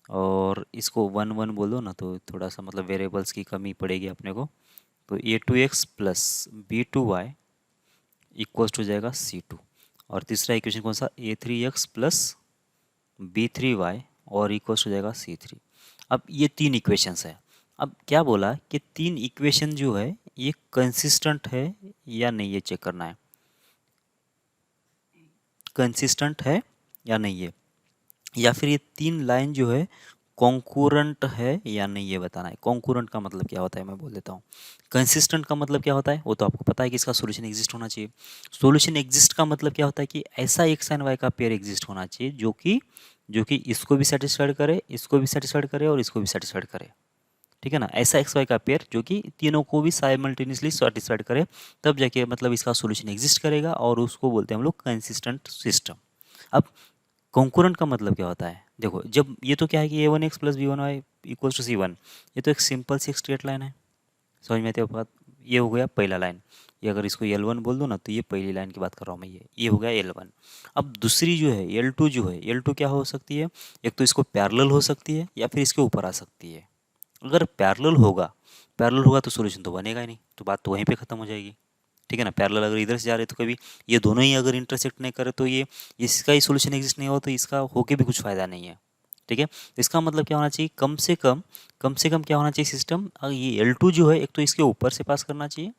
और इसको वन वन बोल दो ना, तो थोड़ा सा मतलब वेरिएबल्स की कमी पड़ेगी अपने को। तो a two x plus b two y equals to जाएगा सी टू, और तीसरा इक्वेशन कौन सा, a three x plus b three y और इक्वल्स टू जाएगा सी थ्री। अब ये तीन इक्वेशंस है। अब क्या बोला कि तीन इक्वेशन जो है ये कंसिस्टेंट है या नहीं, ये चेक करना है, कंसिस्टेंट है या नहीं है, या फिर ये तीन लाइन जो है कॉन्कूरेंट है या नहीं, ये बताना है। कॉन्कूरेंट का मतलब क्या होता है मैं बोल देता हूँ। कंसिस्टेंट का मतलब क्या होता है वो तो आपको पता है कि इसका सॉल्यूशन एग्जिस्ट होना चाहिए। सॉल्यूशन एग्जिस्ट का मतलब क्या होता है कि ऐसा एक्स एंड वाई का पेयर एग्जिस्ट होना चाहिए जो कि इसको भी सेटिस्फाइड करे, इसको भी सेटिस्फाइड करे और इसको भी सेटिस्फाइड करे। ठीक है ना, ऐसा एक्स वाई का पेयर जो कि तीनों को भी साइमल्टेनियसली सेटिस्फाइड करे, तब जाके मतलब इसका सॉल्यूशन एग्जिस्ट करेगा, और उसको बोलते हैं हम लोग कंसिस्टेंट सिस्टम। अब कॉन्कूरेंट का मतलब क्या होता है, देखो जब ये तो क्या है कि a one x plus b one y equals to c one, ये तो एक सिंपल सी एक स्ट्रेट लाइन है, समझ में आती है बात। ये हो गया पहला लाइन, ये अगर इसको एल वन बोल दो ना, तो ये पहली लाइन की बात कर रहा हूँ मैं, ये हो गया एल वन। अब दूसरी जो है एल टू, जो है एल टू क्या हो सकती है, एक तो इसको पैरेलल हो सकती है या फिर इसके ऊपर आ सकती है। अगर पैरेलल होगा तो सोल्यूशन तो बनेगा ही नहीं, तो बात तो वहीं पे ख़त्म हो जाएगी। ठीक है ना, पैरेलल अगर इधर से जा रहे तो कभी ये दोनों ही अगर इंटरसेक्ट नहीं करे तो ये इसका ही सोल्यूशन एग्जिस्ट नहीं हो, तो इसका होके भी कुछ फ़ायदा नहीं है। ठीक है, तो इसका मतलब क्या होना चाहिए, कम से कम क्या होना चाहिए सिस्टम, ये एल टू जो है एक तो इसके ऊपर से पास करना चाहिए,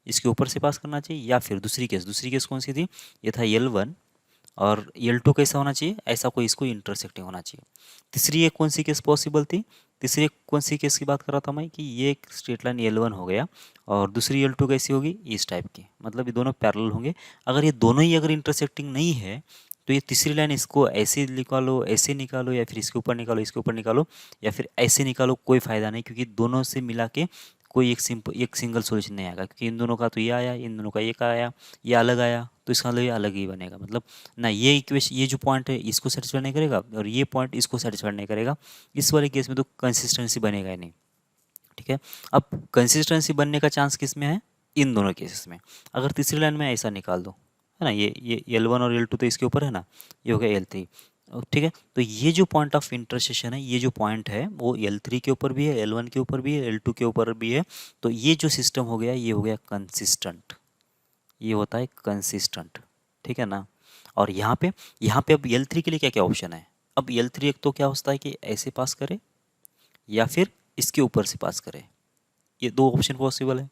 इसके ऊपर से पास करना चाहिए, या फिर दूसरी केस कौन सी थी, ये था एल वन, और एल टू कैसा होना चाहिए, ऐसा कोई इसको इंटरसेक्टिंग होना चाहिए। तीसरी एक कौन सी केस पॉसिबल थी, तीसरी एक कौन सी केस की बात कर रहा था मैं, कि ये एक स्ट्रेट लाइन एल वन हो गया और दूसरी एल टू कैसी होगी, इस टाइप की, मतलब ये दोनों पैरेलल होंगे। अगर ये दोनों ही अगर इंटरसेक्टिंग नहीं है, तो ये तीसरी लाइन इसको ऐसे निकालो, ऐसे निकालो, या फिर इसके ऊपर निकालो, इसके ऊपर निकालो, या फिर ऐसे निकालो, कोई फ़ायदा नहीं, क्योंकि दोनों से मिला के कोई एक सिंगल सॉल्यूशन नहीं आएगा, क्योंकि इन दोनों का तो ये आया, इन दोनों का एक आया, ये अलग आया, तो इसका मतलब ये अलग ही बनेगा, मतलब ना ये इक्वेशन, ये जो पॉइंट है इसको सेटिस्फाई नहीं करेगा और ये पॉइंट इसको सेटिस्फाई नहीं करेगा। इस वाले केस में तो कंसिस्टेंसी बनेगा ही नहीं। ठीक है, अब कंसिस्टेंसी बनने का चांस किस में है, इन दोनों केसेस में। अगर तीसरी लाइन में ऐसा निकाल दो, है ना, ये एल वन और एल टू तो इसके ऊपर है ना, ये हो गया एल थ्री। ठीक है, तो ये जो पॉइंट ऑफ इंटरसेक्शन है, ये जो पॉइंट है वो एल थ्री के ऊपर भी है, एल वन के ऊपर भी है, एल टू के ऊपर भी है, तो ये जो सिस्टम हो गया ये हो गया कंसिस्टेंट, ये होता है कंसिस्टेंट। ठीक है ना। और यहाँ पे अब एल थ्री के लिए क्या क्या ऑप्शन है, अब एल थ्री एक तो क्या होता है कि ऐसे पास करे या फिर इसके ऊपर से पास करे, ये दो ऑप्शन पॉसिबल है।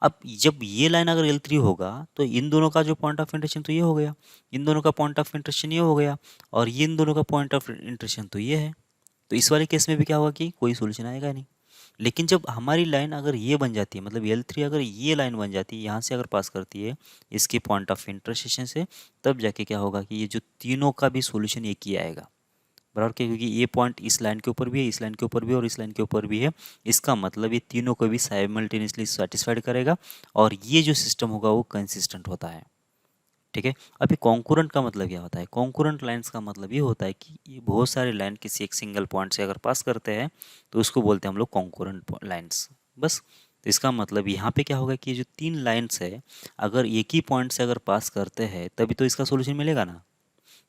अब जब ये लाइन अगर एल थ्री होगा तो इन दोनों का जो पॉइंट ऑफ इंटरेक्शन तो ये हो गया, इन दोनों का पॉइंट ऑफ इंटरेक्शन ये हो गया, और ये इन दोनों का पॉइंट ऑफ इंटरेक्शन तो ये है, तो इस वाले केस में भी क्या होगा कि कोई सोल्यूशन आएगा नहीं। लेकिन जब हमारी लाइन अगर ये बन जाती है, मतलब एल थ्री अगर ये लाइन बन जाती है, यहाँ से अगर पास करती है इसके पॉइंट ऑफ इंटरसेक्शन से, तब जाके क्या होगा कि ये जो तीनों का भी सॉल्यूशन एक ही आएगा, बराबर क्या, क्योंकि ये पॉइंट इस लाइन के ऊपर भी है, इस लाइन के ऊपर भी है और इस लाइन के ऊपर भी है। इसका मतलब ये तीनों को भी साइमल्टेनियसली सेटिस्फाइड करेगा और ये जो सिस्टम होगा वो कंसिस्टेंट होता है। ठीक है। अभी कॉन्कूरेंट का मतलब क्या होता है? कॉन्कूरेंट लाइंस का मतलब ये होता है कि ये बहुत सारे लाइन किसी एक सिंगल पॉइंट से अगर पास करते हैं तो उसको बोलते हैं हम लोग कॉन्कूरेंट लाइंस। बस, तो इसका मतलब यहाँ पे क्या होगा कि ये जो तीन लाइंस है अगर एक ही पॉइंट से अगर पास करते हैं तभी तो इसका सोल्यूशन मिलेगा ना।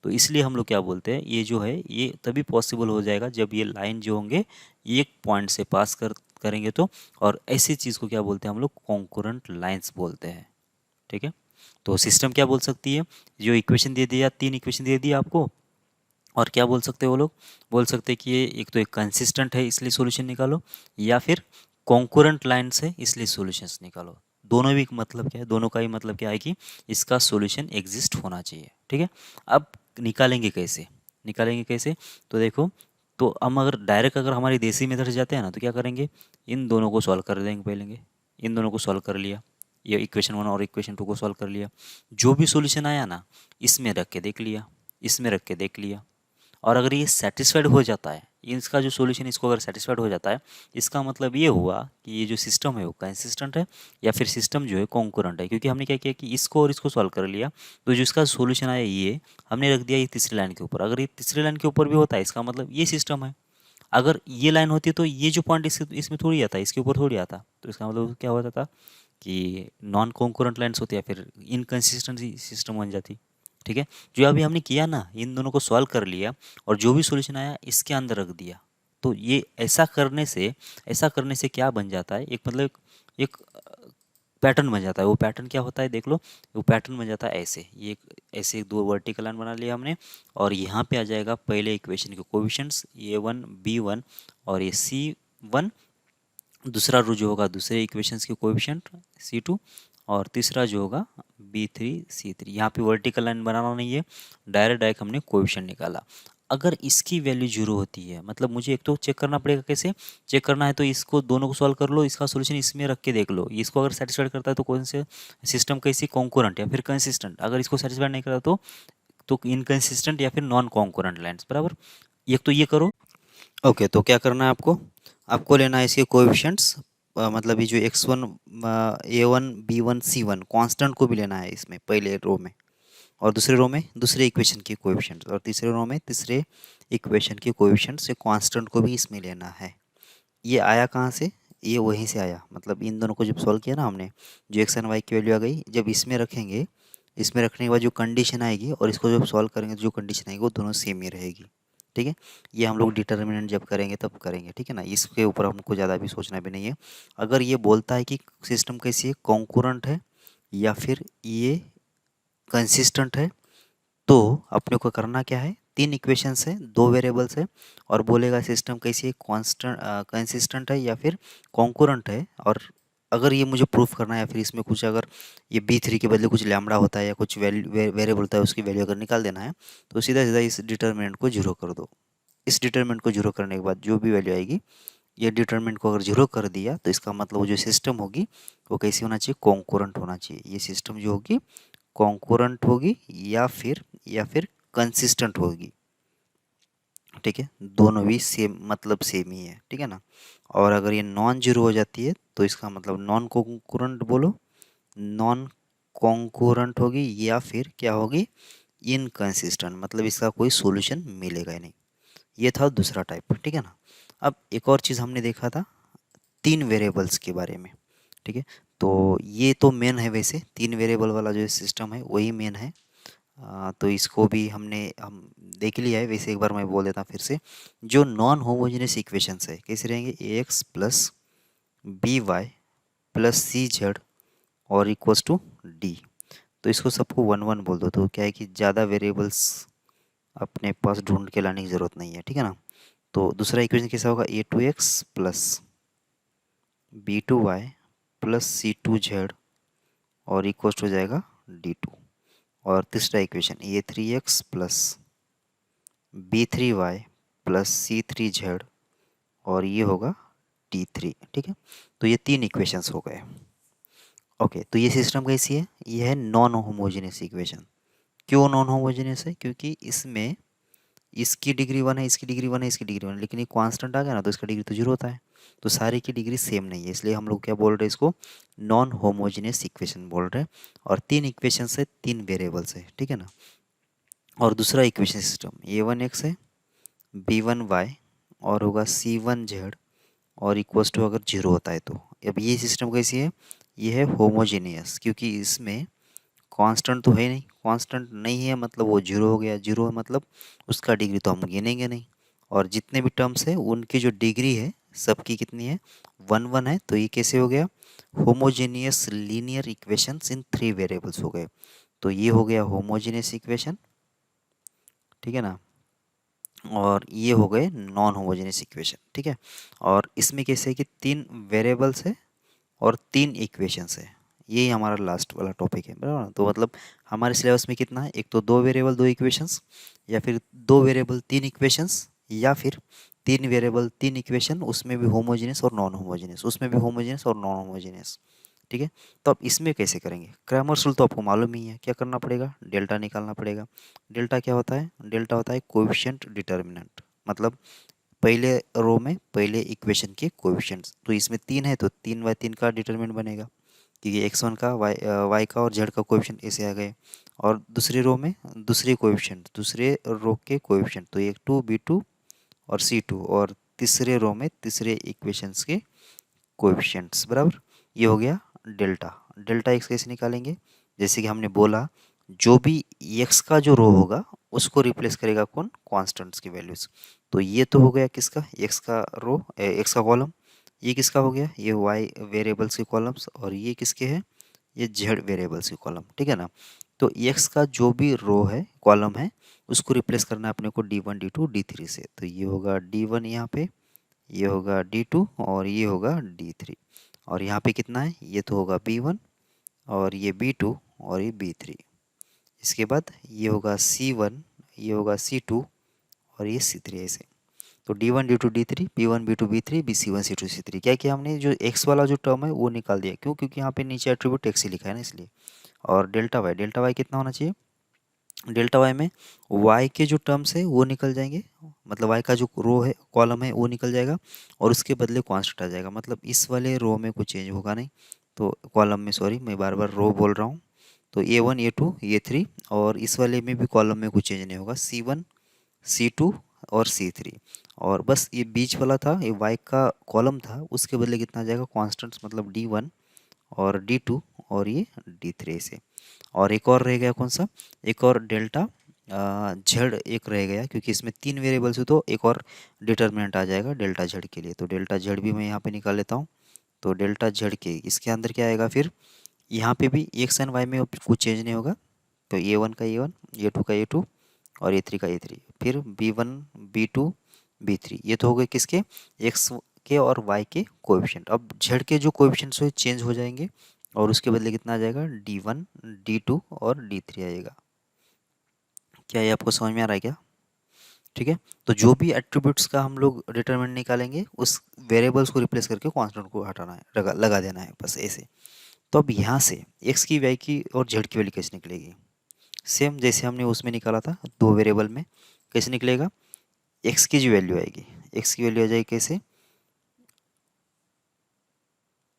तो इसलिए हम लोग क्या बोलते हैं, ये जो है ये तभी पॉसिबल हो जाएगा जब ये लाइन जो होंगे एक पॉइंट से पास करेंगे तो। और ऐसी चीज़ को क्या बोलते हैं हम लोग? कॉन्कूरेंट लाइंस बोलते हैं। ठीक है। तो सिस्टम क्या बोल सकती है? जो इक्वेशन दे दिया, तीन इक्वेशन दे दिया आपको, और क्या बोल सकते हैं वो लोग? बोल सकते हैं कि ये एक तो एक कंसिस्टेंट है इसलिए सॉल्यूशन निकालो, या फिर कॉन्कूरेंट लाइन से इसलिए सॉल्यूशंस निकालो। दोनों भी मतलब क्या है? दोनों का ही मतलब क्या है कि इसका सॉल्यूशन एग्जिस्ट होना चाहिए। ठीक है। अब निकालेंगे कैसे? निकालेंगे कैसे? तो देखो, तो हम अगर डायरेक्ट अगर हमारी देसी मेथड से जाते हैं ना तो क्या करेंगे, इन दोनों को सॉल्व कर देंगे पहले। इन दोनों को सॉल्व कर लिया, ये इक्वेशन 1 और इक्वेशन 2 को सॉल्व कर लिया, जो भी सॉल्यूशन आया ना इसमें रख के देख लिया, इसमें रख के देख लिया। और अगर ये सेटिस्फाइड हो जाता है, इसका जो सॉल्यूशन इसको अगर सेटिस्फाइड हो जाता है, इसका मतलब ये हुआ कि ये जो सिस्टम है वो कंसिस्टेंट है या फिर सिस्टम जो है कॉन्करेंट है। क्योंकि हमने क्या किया कि इसको और इसको सॉल्व कर लिया, तो जो इसका सॉल्यूशन आया ये हमने रख दिया ये तीसरी लाइन के ऊपर। अगर ये तीसरी लाइन के ऊपर भी होता है इसका मतलब ये सिस्टम है। अगर ये लाइन होती तो ये जो पॉइंट इसमें थोड़ी आता, इसके ऊपर थोड़ी आता, तो इसका मतलब क्या होता था कि नॉन कॉन्करेंट लाइन्स होती या फिर इनकन्सिस्टेंसी सिस्टम बन जाती। ठीक है। जो अभी हमने किया ना, इन दोनों को सॉल्व कर लिया और जो भी सॉल्यूशन आया इसके अंदर रख दिया। तो ये ऐसा करने से क्या बन जाता है, एक मतलब एक पैटर्न बन जाता है। वो पैटर्न क्या होता है देख लो, वो पैटर्न बन जाता है ऐसे, ये ऐसे दो वर्टिकल लाइन बना लिया हमने, और यहाँ पे आ जाएगा पहले इक्वेशन के कोएफिशिएंट्स A1 B1 और ये C1। दूसरा रो जो होगा दूसरे इक्वेशंस के कोएफिशिएंट C2, और तीसरा जो होगा B3 C3। यहाँ पे वर्टिकल लाइन बनाना नहीं है, डायरेक्ट डायरेक्ट हमने कोएफिशिएंट निकाला। अगर इसकी वैल्यू जीरो होती है, मतलब मुझे एक तो चेक करना पड़ेगा, कैसे चेक करना है, तो इसको दोनों को सॉल्व कर लो, इसका सॉल्यूशन इसमें रख के देख लो, इसको अगर सेटिस्फाइड करता है तो कौन से सिस्टम कैसी कॉन्करेंट या फिर कंसिस्टेंट, अगर इसको सेटिस्फाइड नहीं करता तो इनकंसिस्टेंट या फिर नॉन कॉन्करेंट लाइन्स। बराबर, एक तो ये करो। ओके, तो क्या करना है आपको? आपको लेना है इसके कोएफिशिएंट्स, मतलब ये जो x1 A1 B1 C1 constant को भी लेना है इसमें पहले रो में, और दूसरे रो में दूसरे इक्वेशन के कोएफिशिएंट्स, और तीसरे रो में तीसरे इक्वेशन के कोएफिशिएंट्स से कांस्टेंट को भी इसमें लेना है। ये आया कहाँ से? ये वहीं से आया, मतलब इन दोनों को जब सॉल्व किया ना हमने, जो एक्स एंड वाई की वैल्यू आ गई, जब इसमें रखेंगे, इसमें रखने के बाद जो कंडीशन आएगी और इसको जब सॉल्व करेंगे तो जो कंडीशन आएगी वो दोनों सेम ही रहेगी। ठीक है। ये हम लोग डिटर्मिनेंट जब करेंगे तब करेंगे। ठीक है ना, इसके ऊपर हमको ज़्यादा भी सोचना भी नहीं है। अगर ये बोलता है कि सिस्टम कैसी है, कॉन्करेंट है या फिर ये कंसिस्टेंट है, तो अपने को करना क्या है, तीन इक्वेशंस है, दो वेरिएबल्स है, और बोलेगा सिस्टम कैसी है, कांस्टेंट कंसिस्टेंट है या फिर कॉन्करेंट है। और अगर ये मुझे प्रूफ करना है या फिर इसमें कुछ अगर ये B3 के बदले कुछ लैम्बडा होता है या कुछ वेरिएबल होता है उसकी वैल्यू अगर निकाल देना है, तो सीधा सीधा इस डिटर्मिनेंट को जीरो कर दो। इस डिटर्मिनेंट को जीरो करने के बाद जो भी वैल्यू आएगी, ये डिटर्मिनेंट को अगर जीरो कर दिया तो इसका मतलब वो जो सिस्टम होगी वो कैसी होना चाहिए, कॉन्करेंट होना चाहिए। ये सिस्टम जो होगी कॉन्करेंट होगी या फिर कंसिस्टेंट होगी। ठीक है, दोनों भी सेम, मतलब सेम ही है। ठीक है ना। और अगर ये नॉन जीरो हो जाती है तो इसका मतलब नॉन कॉन्करेंट बोलो, नॉन कॉन्करेंट होगी, या फिर क्या होगी, इनकंसिस्टेंट, मतलब इसका कोई सॉल्यूशन मिलेगा ही नहीं। ये था दूसरा टाइप। ठीक है ना। अब एक और चीज़ हमने देखा था तीन वेरिएबल्स के बारे में। ठीक है, तो ये तो मेन है, वैसे तीन वेरिएबल वाला जो सिस्टम है वही मेन है। तो इसको भी हम देख लिया है, वैसे एक बार मैं बोल देता हूँ फिर से। जो नॉन होमोजेनियस इक्वेशंस है कैसे रहेंगे, ax plus B y plus c z और इक्वल्स टू डी। तो इसको सबको वन वन बोल दो, तो क्या है कि ज़्यादा वेरिएबल्स अपने पास ढूंढ के लाने की ज़रूरत नहीं है। ठीक है ना। तो दूसरा इक्वेशन कैसा होगा, a2x plus b2y plus c2z और इक्वल्स हो जाएगा d2। और तीसरा equation a3x plus b3y plus c3z और ये होगा d3। ठीक है, तो ये तीन इक्वेशंस हो गए। ओके, तो ये सिस्टम कैसी है, ये है नॉन होमोजेनियस इक्वेशन। क्यों नॉन होमोजेनियस है, क्योंकि इसमें इसकी डिग्री 1 है, इसकी डिग्री 1 है, इसकी डिग्री 1 है, लेकिन ये कांस्टेंट आ गया ना तो इसका डिग्री तो 0 होता है। तो सारे की डिग्री सेम नहीं है, इसलिए हम लोग क्या बोल रहे हैं, इसको नॉन होमोजेनियस इक्वेशन बोल रहे हैं। और 3 इक्वेशन है, 3 वेरिएबल्स है, ठीक है ना। और दूसरा इक्वेशन सिस्टम a1x है, b1y और होगा c1z और इक्वल्स टू अगर 0 होता है तो। अब ये सिस्टम कैसी है, ये है होमोजेनियस, क्योंकि इसमें कांस्टेंट तो है नहीं, कांस्टेंट नहीं है मतलब वो 0 हो गया, 0 है मतलब उसका डिग्री तो हम गिनेंगे नहीं। और जितने भी टर्म्स है उनकी जो डिग्री है सबकी कितनी है, 1 1 है। तो ये कैसे हो गया, होमोजेनियस लीनियर इक्वेशंस इन 3 वेरिएबल्स हो गए। तो ये हो गया होमोजेनियस इक्वेशन, ठीक है ना। और ये हो गए नॉन होमोजेनियस इक्वेशन, ठीक है। और इसमें कैसे है कि 3 वेरिएबल्स है और 3 इक्वेशंस है। यही हमारा लास्ट वाला टॉपिक है, बराबर ना। तो मतलब हमारे सिलेबस में कितना है, एक तो 2 वेरिएबल 2 इक्वेशंस, या फिर 2 वेरिएबल 3 इक्वेशंस, या फिर 3 वेरिएबल 3 इक्वेशन, उसमें भी होमोजेनियस और नॉन होमोजेनियस, उसमें भी होमोजेनियस और नॉन होमोजेनियस, ठीक है। तो अब इसमें कैसे करेंगे, क्रैमर्स रूल तो आपको मालूम ही है, क्या करना पड़ेगा, डेल्टा निकालना पड़ेगा। डेल्टा क्या होता है, डेल्टा होता है कोएफिशिएंट डिटर्मिनेंट, मतलब पहले रो में पहले इक्वेशन के कोएफिशिएंट्स। तो इसमें 3 है तो 3/3 का डिटर्मिनेंट बनेगा, क्योंकि x1 का y का और z का कोएफिशिएंट ऐसे आ गए। और दूसरी रो में दूसरे कोएफिशिएंट, दूसरे रो के कोएफिशिएंट, तो एक 2 b2 और c2। और तीसरे रो में तीसरे इक्वेशंस के कोएफिशिएंट्स, बराबर। ये हो गया डेल्टा। डेल्टा एक्स कैसे निकालेंगे, जैसे कि हमने बोला, जो भी एक्स का जो रो होगा उसको रिप्लेस करेगा कौन, कांस्टेंट्स की वैल्यूज। तो ये तो हो गया किसका, एक्स का रो, एक्स का कॉलम। ये किसका हो गया, ये वाई वेरिएबल्स के कॉलम्स। और ये किसके हैं, ये जेड वेरिएबल्स के कॉलम, ठीक है ना। तो एक्स का जो भी रो है, कॉलम है, उसको रिप्लेस करना है अपने को d1 d2 d3 से। तो ये होगा d1 यहाँ पे, ये होगा d2 और ये होगा d3। और यहाँ पे कितना है, ये तो होगा b1 और ये b2 और ये b3। इसके बाद ये होगा c1, ये होगा c2 और ये c3 ऐसे। तो d1 d2 d3, b1 b2 b3 bc1 c2 c3। क्या किया हमने, जो x वाला जो टर्म है वो निकाल दिया, क्यों, क्योंकि यहाँ पे नीचे एट्रीब्यूट x ही लिखा है ना, इसलिए। और डेल्टा वाई कितना होना चाहिए, डेल्टा वाई में वाई के जो टर्म्स है वो निकल जाएंगे, मतलब वाई का जो रो है, कॉलम है, वो निकल जाएगा और उसके बदले कांस्टेंट आ जाएगा, मतलब इस वाले रो में कुछ चेंज होगा नहीं। तो कॉलम में, सॉरी मैं बार बार रो बोल रहा हूँ। तो a1 a2 a3, और इस वाले में भी कॉलम में कुछ चेंज नहीं होगा, c1 c2 और c3। और बस ये बीच वाला था, ये वाई का कॉलम था, उसके बदले कितना आ जाएगा, कॉन्स्टेंट्स, मतलब d1 और d2 और ये d3 से। और एक और रह गया कौन सा, एक और डेल्टा जेड एक रह गया, क्योंकि इसमें 3 वेरिएबल्स है तो एक और डिटर्मिनेंट आ जाएगा डेल्टा जेड के लिए। तो डेल्टा जेड भी मैं यहाँ पे निकाल लेता हूँ। तो डेल्टा जेड के इसके अंदर क्या आएगा, फिर यहाँ पे भी एक्स एंड वाई में कुछ चेंज नहीं होगा। तो a1 का a1, a2 का a2 और a3 का a3। फिर b1 b2 b3, ये तो हो गए किसके, एक्स के और वाई के कोएफिशिएंट। अब जेड के जो कोएफिशिएंट्स है चेंज हो जाएंगे और उसके बदले कितना आ जाएगा, d1 d2 और d3 आएगा। क्या ये आपको समझ में आ रहा है क्या, ठीक है। तो जो भी एट्रीब्यूट्स का हम लोग डिटरमिनेंट निकालेंगे, उस वेरिएबल्स को रिप्लेस करके कांस्टेंट को हटाना है, लगा देना है, बस ऐसे। तो अब यहाँ से एक्स की, वाई की और जेड की वैल्यू कैसे निकलेगी, सेम जैसे हमने उसमें निकाला था 2 वेरिएबल में। कैसे निकलेगा, एक्स की जो वैल्यू आएगी, एक्स की वैल्यू आ जाएगी कैसे,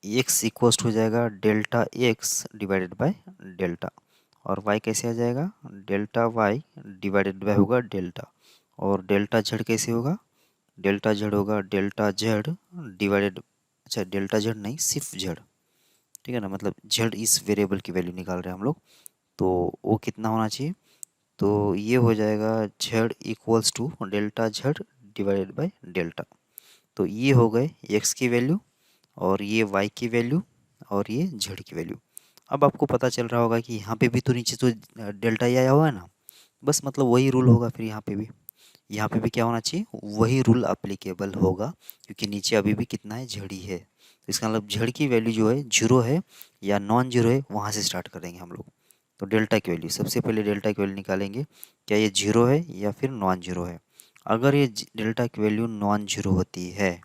एक्स इक्वल्स हो जाएगा delta X divided by delta. और वाई कैसे आ जाएगा, डेल्टा वाई डिवाइडेड बाय होगा डेल्टा। और डेल्टा जेड कैसे होगा, डेल्टा जेड होगा डेल्टा जेड डिवाइडेड, अच्छा डेल्टा जेड नहीं, सिर्फ जेड, ठीक है ना, मतलब जेड इस वेरिएबल की वैल्यू निकाल रहे हैं हम लोग। तो वो कितना होना चाहिए, तो ये हो जाएगा Z equals to delta Z divided by delta. तो ये हो गए एक्स की वैल्यू और ये वाई की वैल्यू और ये जेड की वैल्यू। अब आपको पता चल रहा होगा कि यहाँ पे भी तो नीचे तो डेल्टा ही आया हुआ है ना, बस मतलब वही रूल होगा फिर यहाँ पे भी। यहाँ पे भी क्या होना चाहिए, वही रूल अप्लीकेबल होगा, क्योंकि नीचे अभी भी कितना है, जेड ही है। तो इसका मतलब जेड की वैल्यू जो है 0 है या नॉन जीरो है, वहाँ से स्टार्ट करेंगे हम लोग। तो डेल्टा की वैल्यू, सबसे पहले डेल्टा की वैल्यू निकालेंगे, क्या ये 0 है या फिर नॉन जीरो है। अगर ये डेल्टा की वैल्यू नॉन जीरो होती है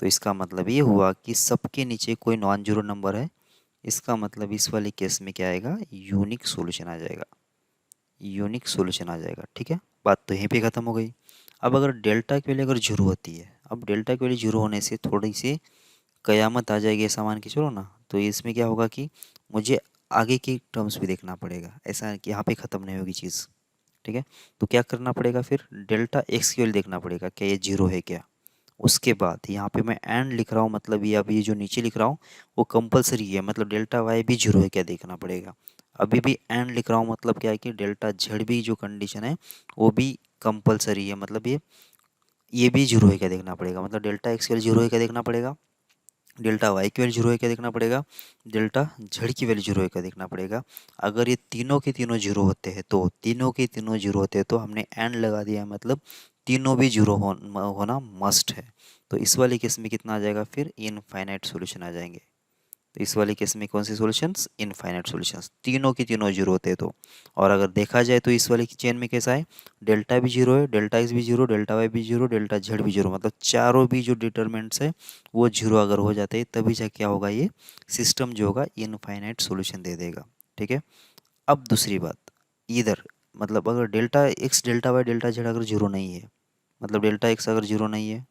तो इसका मतलब ये हुआ कि सबके नीचे कोई नॉन जीरो नंबर है। इसका मतलब इस वाले केस में क्या आएगा, यूनिक सॉल्यूशन आ जाएगा। यूनिक सॉल्यूशन आ जाएगा। ठीक है, बात तो यहीं पे ख़त्म हो गई। अब अगर डेल्टा की वैल्यू अगर जीरो होती है, अब डेल्टा की वैल्यू जीरो होने से थोड़ी सी कयामत आ जाएगी, ऐसा मान के चलो ना। तो इसमें क्या होगा कि मुझे आगे की टर्म्स भी देखना पड़ेगा, ऐसा है कि यहाँ पे ख़त्म नहीं होगी चीज़। ठीक है, तो क्या करना पड़ेगा फिर, डेल्टा एक्स की वैल्यू देखना पड़ेगा क्या ये जीरो है क्या। उसके बाद यहाँ पे मैं एंड लिख रहा हूँ, मतलब ये अभी जो नीचे लिख रहा हूँ वो कंपलसरी है, मतलब डेल्टा वाई भी जीरो है क्या देखना पड़ेगा। अभी भी एंड लिख रहा हूँ, मतलब क्या है कि डेल्टा जेड भी जो कंडीशन है वो भी कंपलसरी है, मतलब ये भी जीरो है क्या देखना पड़ेगा। मतलब डेल्टा एक्स की वैल्यू जीरो है क्या देखना पड़ेगा, डेल्टा वाई की वैल्यू जीरो है क्या देखना पड़ेगा, डेल्टा जेड की वैल्यू जीरो है क्या देखना पड़ेगा। अगर ये तीनों के तीनों जीरो होते हैं तो तीनों के तीनों जीरो होते हैं तो हमने एंड लगा दिया, मतलब तीनों भी जीरो होना मस्ट है। तो इस वाले केस में कितना आ जाएगा फिर, इनफाइनाइट सॉल्यूशन आ जाएंगे। तो इस वाले केस में कौन सी सॉल्यूशंस, इनफाइनाइट सॉल्यूशंस, तीनों की तीनों जीरो होते हैं तो। और अगर देखा जाए तो इस वाले की चेन में कैसा है, डेल्टा भी जीरो है, डेल्टा एक्स भी जीरो, डेल्टा वाई भी जीरो, डेल्टा जेड भी जीरो, मतलब चारों भी जो डिटरमिनेंट्स है वो जीरो अगर हो जाते हैं तभी जा क्या होगा, ये सिस्टम जो होगा इनफाइनाइट सॉल्यूशन दे देगा। ठीक है, अब दूसरी बात, इधर मतलब अगर delta X delta Y delta Z अगर जीरो नहीं है, मतलब डेल्टा एक्स अगर जीरो नहीं है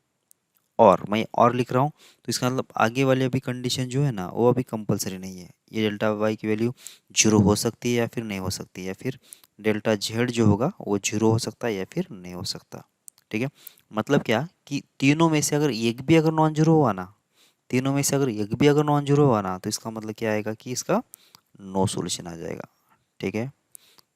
और मैं और लिख रहा हूँ, तो इसका मतलब आगे वाली अभी कंडीशन जो है ना वो अभी कंपलसरी नहीं है। ये डेल्टा वाई की वैल्यू जीरो हो सकती है या फिर नहीं हो सकती, या फिर डेल्टा जेड जो होगा वो जीरो हो सकता है या फिर नहीं हो सकता। ठीक है, मतलब क्या कि तीनों में से अगर एक भी अगर नॉन जीरो हुआ ना, तीनों में से अगर एक भी अगर नॉन जीरो हुआ ना, तो इसका मतलब क्या आएगा कि इसका नो सॉल्यूशन आ जाएगा। ठीक है,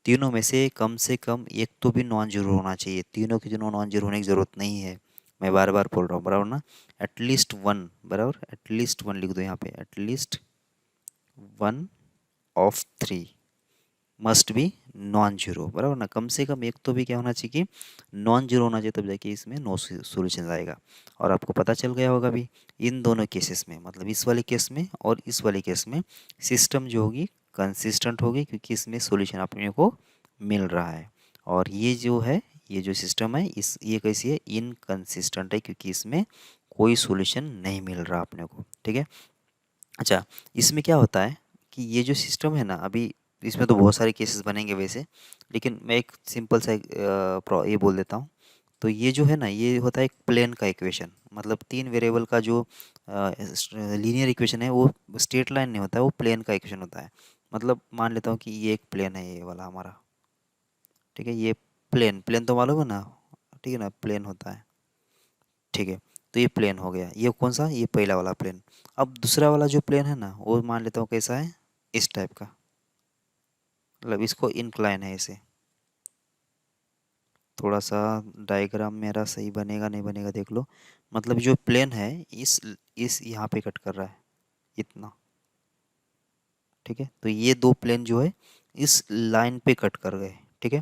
तीनों में से कम एक तो भी नॉन जीरो होना चाहिए, तीनों की तीनों नॉन जीरो होने की ज़रूरत नहीं है। मैं बार बार बोल रहा हूँ, बराबर ना, एटलीस्ट वन, बराबर एटलीस्ट वन लिख दो यहाँ पे, at least one of three must be non zero, बराबर ना, कम से कम एक तो भी क्या होना चाहिए कि नॉन जीरो होना चाहिए, तब जाके इसमें नो सॉल्यूशन आएगा। और आपको पता चल गया होगा भी इन दोनों केसेस में, मतलब इस वाले केस में और इस वाले केस में सिस्टम जो होगी कंसिस्टेंट होगी, क्योंकि इसमें सॉल्यूशन अपने को मिल रहा है। और ये जो है, ये जो सिस्टम है इस ये कैसी है, इनकंसिस्टेंट है, क्योंकि इसमें कोई सॉल्यूशन नहीं मिल रहा अपने को। ठीक है, अच्छा, इसमें क्या होता है कि ये जो सिस्टम है ना, अभी इसमें तो बहुत सारे केसेस बनेंगे वैसे, लेकिन मैं एक सिंपल सा ये बोल देता हूँ। तो ये जो है ना, ये होता है एक प्लेन का इक्वेशन, मतलब तीन वेरिएबल का जो लीनियर इक्वेशन है वो स्ट्रेट लाइन नहीं होता है, वो प्लेन का इक्वेशन होता है। मतलब मान लेता हूँ कि ये एक प्लेन है, ये वाला हमारा। ठीक है, ये प्लेन प्लेन तो मालूम है ना, ठीक है ना, प्लेन होता है। ठीक है, तो ये प्लेन हो गया, ये कौन सा, ये पहला वाला प्लेन। अब दूसरा वाला जो प्लेन है ना वो मान लेता हूँ कैसा है, इस टाइप का, मतलब इसको इंक्लाइन है ऐसे। थोड़ा सा डायग्राम मेरा सही बनेगा नहीं बनेगा देख लो। मतलब जो प्लेन है इस यहाँ पे कट कर रहा है इतना। ठीक है, तो ये दो प्लेन जो है इस लाइन पे कट कर गए। ठीक है,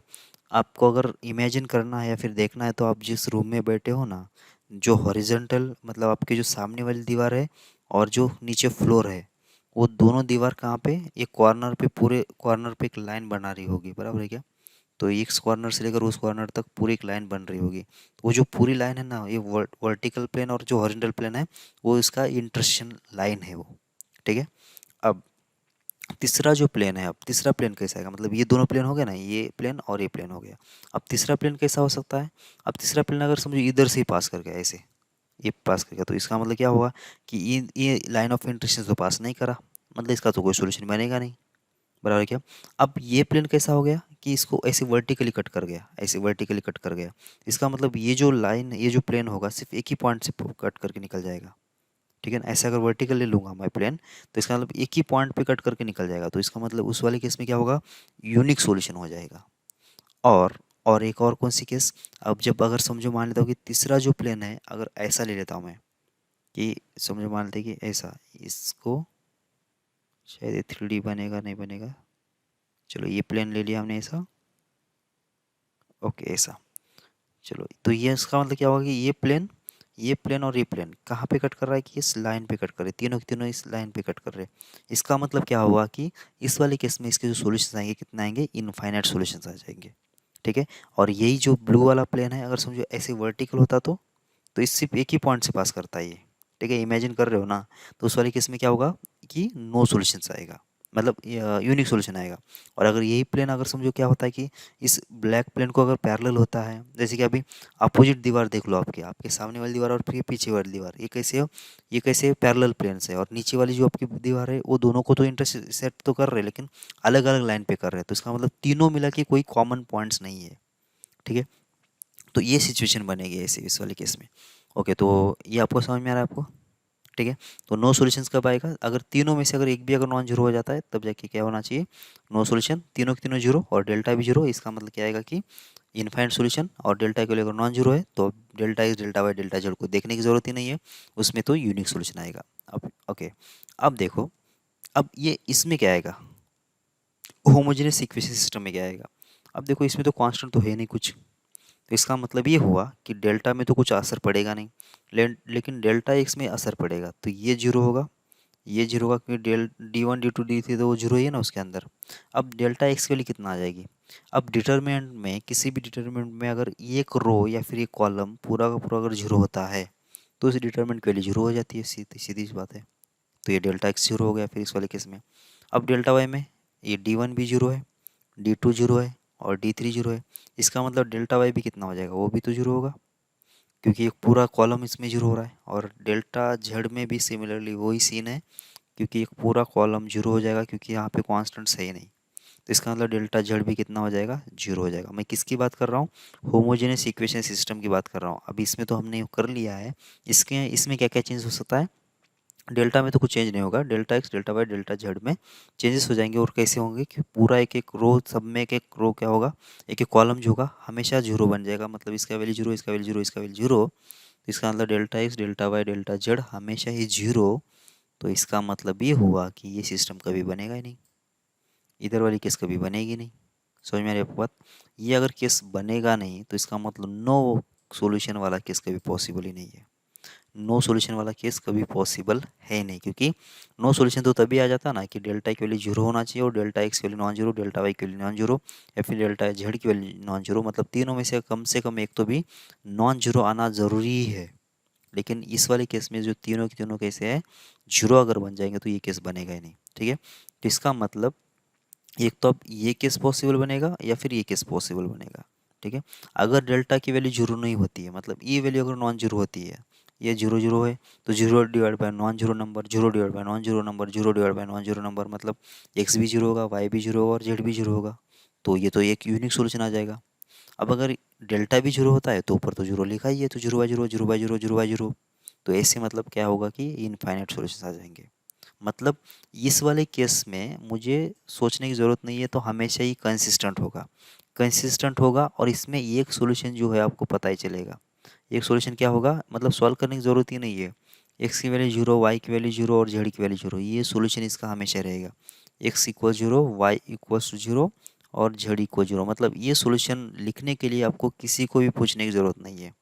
आपको अगर इमेजिन करना है या फिर देखना है तो आप जिस रूम में बैठे हो ना, जो हॉरिजेंटल मतलब आपके जो सामने वाली दीवार है और जो नीचे फ्लोर है, वो दोनों दीवार कहाँ पे, एक कॉर्नर पे, पूरे कॉर्नर पे एक लाइन बना रही होगी, बराबर है क्या। तो इस कॉर्नर से लेकर उस कॉर्नर तक पूरी एक लाइन बन रही होगी, तो वो जो पूरी लाइन है ना, ये वर्टिकल प्लेन और जो हॉरिजॉन्टल प्लेन है वो इसका इंटरसेक्शन लाइन है वो। ठीक है, अब तीसरा जो प्लेन है, अब तीसरा प्लेन कैसा आएगा, मतलब ये दोनों प्लेन हो गया ना, ये प्लेन और ये प्लेन हो गया। अब तीसरा प्लेन कैसा हो सकता है, अब तीसरा प्लेन अगर समझो इधर से ही पास कर गया ऐसे, ये पास कर गया, तो इसका मतलब क्या हुआ कि ये लाइन ऑफ इंटरसेक्शन तो पास नहीं करा, मतलब इसका तो कोई सोल्यूशन बनेगा नहीं, बराबर क्या। अब ये प्लेन कैसा हो गया कि इसको ऐसे वर्टिकली कट कर गया, ऐसे वर्टिकली कट कर गया, इसका मतलब ये जो लाइन, ये जो प्लेन होगा सिर्फ एक ही पॉइंट से कट करके निकल जाएगा। ठीक है ना, ऐसे अगर वर्टिकल ले लूँगा मैं प्लेन, तो इसका मतलब एक ही पॉइंट पे कट करके निकल जाएगा, तो इसका मतलब उस वाले केस में क्या होगा, यूनिक सॉल्यूशन हो जाएगा। और एक और कौन सी केस, अब जब अगर समझो मान लेता हूँ कि तीसरा जो प्लेन है अगर ऐसा ले लेता हूँ मैं, कि समझो मान लेते हैं कि ऐसा, इसको शायद ये 3D बनेगा नहीं बनेगा, चलो ये प्लेन ले लिया हमने ऐसा, ओके ऐसा। चलो तो ये इसका मतलब क्या होगा कि ये प्लेन और ये प्लेन कहाँ पे कट कर रहा है कि इस लाइन पे कट कर रहे हैं, तीनों के तीनों इस लाइन पे कट कर रहे हैं। इसका मतलब क्या हुआ कि इस वाले केस में इसके जो सॉल्यूशंस आएंगे कितना आएंगे, इनफाइनाइट सॉल्यूशंस आ जाएंगे। ठीक है, और यही जो ब्लू वाला प्लेन है अगर समझो ऐसे वर्टिकल होता तो इस सिर्फ एक ही पॉइंट से पास करता है ये। ठीक है, इमेजिन कर रहे हो ना, तो उस वाले केस में क्या होगा कि नो सॉल्यूशंस आएगा। मतलब यूनिक सॉल्यूशन आएगा। और अगर यही प्लेन अगर समझो क्या होता है कि इस ब्लैक प्लेन को अगर पैरेलल होता है, जैसे कि अभी अपोजिट दीवार देख लो, आपके आपके सामने वाली दीवार और फिर पीछे वाली दीवार, ये कैसे पैरेलल प्लेन्स है, और नीचे वाली जो आपकी दीवार है वो दोनों को तो इंटरसेक्ट तो कर रहे हैं, लेकिन अलग अलग लाइन पे कर रहे हैं, तो इसका मतलब तीनों मिला के कोई कॉमन पॉइंट्स नहीं है। ठीक है, तो ये सिचुएशन बनेगी ऐसे इस वाले केस में। ओके, तो ये आपको समझ में आ रहा है आपको? ठीक है, तो नो सॉल्यूशंस कब आएगा? अगर तीनों में से अगर एक भी अगर नॉन जीरो हो जाता है तब जाके क्या होना चाहिए? No solution. तीनों के तीनों जीरो और डेल्टा भी जीरो, इसका मतलब क्या आएगा कि इनफाइनाइट सॉल्यूशन। और डेल्टा के लिए अगर नॉन जीरो है तो delta X delta Y delta Z को देखने की जरूरत ही नहीं है, उसमें तो यूनिक सॉल्यूशन आएगा। अब ओके, अब देखो, अब ये इसमें क्या आएगा? होमोजेनियस इक्वेशन सिस्टम में क्या आएगा? अब देखो, इसमें तो कांस्टेंट तो है नहीं कुछ, तो इसका मतलब ये हुआ कि डेल्टा में तो कुछ असर पड़ेगा नहीं, लेकिन डेल्टा एक्स में असर पड़ेगा, तो ये जीरो होगा, ये जीरो होगा, क्योंकि D1 D2 D3 तो वो जीरो ही है ना उसके अंदर। अब डेल्टा एक्स के लिए कितना आ जाएगी? अब डिटर्मिनेंट में, किसी भी डिटर्मिनेंट में अगर एक रो या फिर एक कॉलम पूरा का पूरा अगर जीरो होता है तो उस डिटर्मिनेंट के लिए जीरो हो जाती है, सीधी सीधी सी बात है। तो ये डेल्टा एक्स जीरो हो गया फिर इस वाले केस में। अब डेल्टा वाई में ये D1 भी जीरो है, D2 जीरो है और D3 जीरो है, इसका मतलब डेल्टा वाई भी कितना हो जाएगा? वो भी तो जीरो होगा, क्योंकि एक पूरा कॉलम इसमें जीरो हो रहा है। और डेल्टा जेड में भी सिमिलरली वही सीन है, क्योंकि एक पूरा कॉलम जीरो हो जाएगा, क्योंकि यहाँ पे कॉन्स्टेंट्स है ही नहीं। तो इसका मतलब डेल्टा जेड भी कितना हो जाएगा? जीरो हो जाएगा। मैं किसकी बात कर रहा हूँ? होमोजेनियस इक्वेशन सिस्टम की बात कर रहा हूँ। अब इसमें तो हमने कर लिया है, इसके इसमें क्या क्या चेंज हो सकता है? डेल्टा में तो कुछ चेंज नहीं होगा, delta X delta Y delta Z में चेंजेस हो जाएंगे। और कैसे होंगे कि पूरा एक एक रो, सब में एक एक रो क्या होगा, एक एक कॉलम जो होगा हमेशा जीरो बन जाएगा, मतलब इसका वैल्यू जीरो, इसका वैल्यू जीरो, इसका वैल्यू जीरो। तो इसका मतलब delta X delta Y delta Z हमेशा ही जीरो। तो इसका मतलब ये हुआ कि ये सिस्टम कभी बनेगा ही नहीं, इधर वाली केस कभी बनेगी नहीं। समझ में आ रही है आपको बात? ये अगर केस बनेगा नहीं तो इसका मतलब नो सॉल्यूशन वाला केस कभी पॉसिबल ही नहीं है। नो सॉल्यूशन वाला केस कभी पॉसिबल है नहीं, क्योंकि नो सॉल्यूशन तो तभी आ जाता ना कि डेल्टा की वैल्यू जीरो होना चाहिए और डेल्टा एक्स की value non zero, delta Y की वैल्यू नॉन जीरो, या फिर डेल्टा जेड की वैल्यू नॉन जीरो, मतलब तीनों में से कम एक तो भी नॉन जीरो आना ज़रूरी है। लेकिन इस वाले केस में जो तीनों के तीनों कैसे हैं, जीरो अगर बन जाएंगे तो ये केस बनेगा ही नहीं। ठीक है, तो इसका मतलब एक तो अब ये केस पॉसिबल बनेगा या फिर ये केस पॉसिबल बनेगा। ठीक है, अगर डेल्टा की वैल्यू जीरो नहीं होती है, मतलब ये वैल्यू अगर नॉन जीरो होती है, ये जीरो जीरो है, तो zero divide by non zero number, zero divide by non zero number, zero divide by non zero number, मतलब एक्स भी जीरो होगा, वाई भी जीरो होगा और जेड भी जीरो होगा। तो ये तो एक यूनिक सोल्यूशन आ जाएगा। अब अगर डेल्टा भी जीरो होता है तो ऊपर तो जीरो लिखा ही है, तो zero by zero, zero by zero, zero by zero. तो ऐसे मतलब क्या होगा कि इनफाइनाइट सॉल्यूशंस आ जाएंगे। मतलब इस वाले केस में मुझे सोचने की ज़रूरत नहीं है, तो हमेशा ही कंसिस्टेंट होगा, कंसिस्टेंट होगा। और इसमें एक सॉल्यूशन जो है आपको पता ही चलेगा। एक सॉल्यूशन क्या होगा, मतलब सॉल्व करने की ज़रूरत ही नहीं है। एक्स की वैल्यू जीरो, वाई की वैल्यू जीरो और जेड की वैल्यू जीरो, ये सॉल्यूशन इसका हमेशा रहेगा। X equal zero, Y equal zero और जेड इक्वल जीरो, मतलब ये सॉल्यूशन लिखने के लिए आपको किसी को भी पूछने की ज़रूरत नहीं है।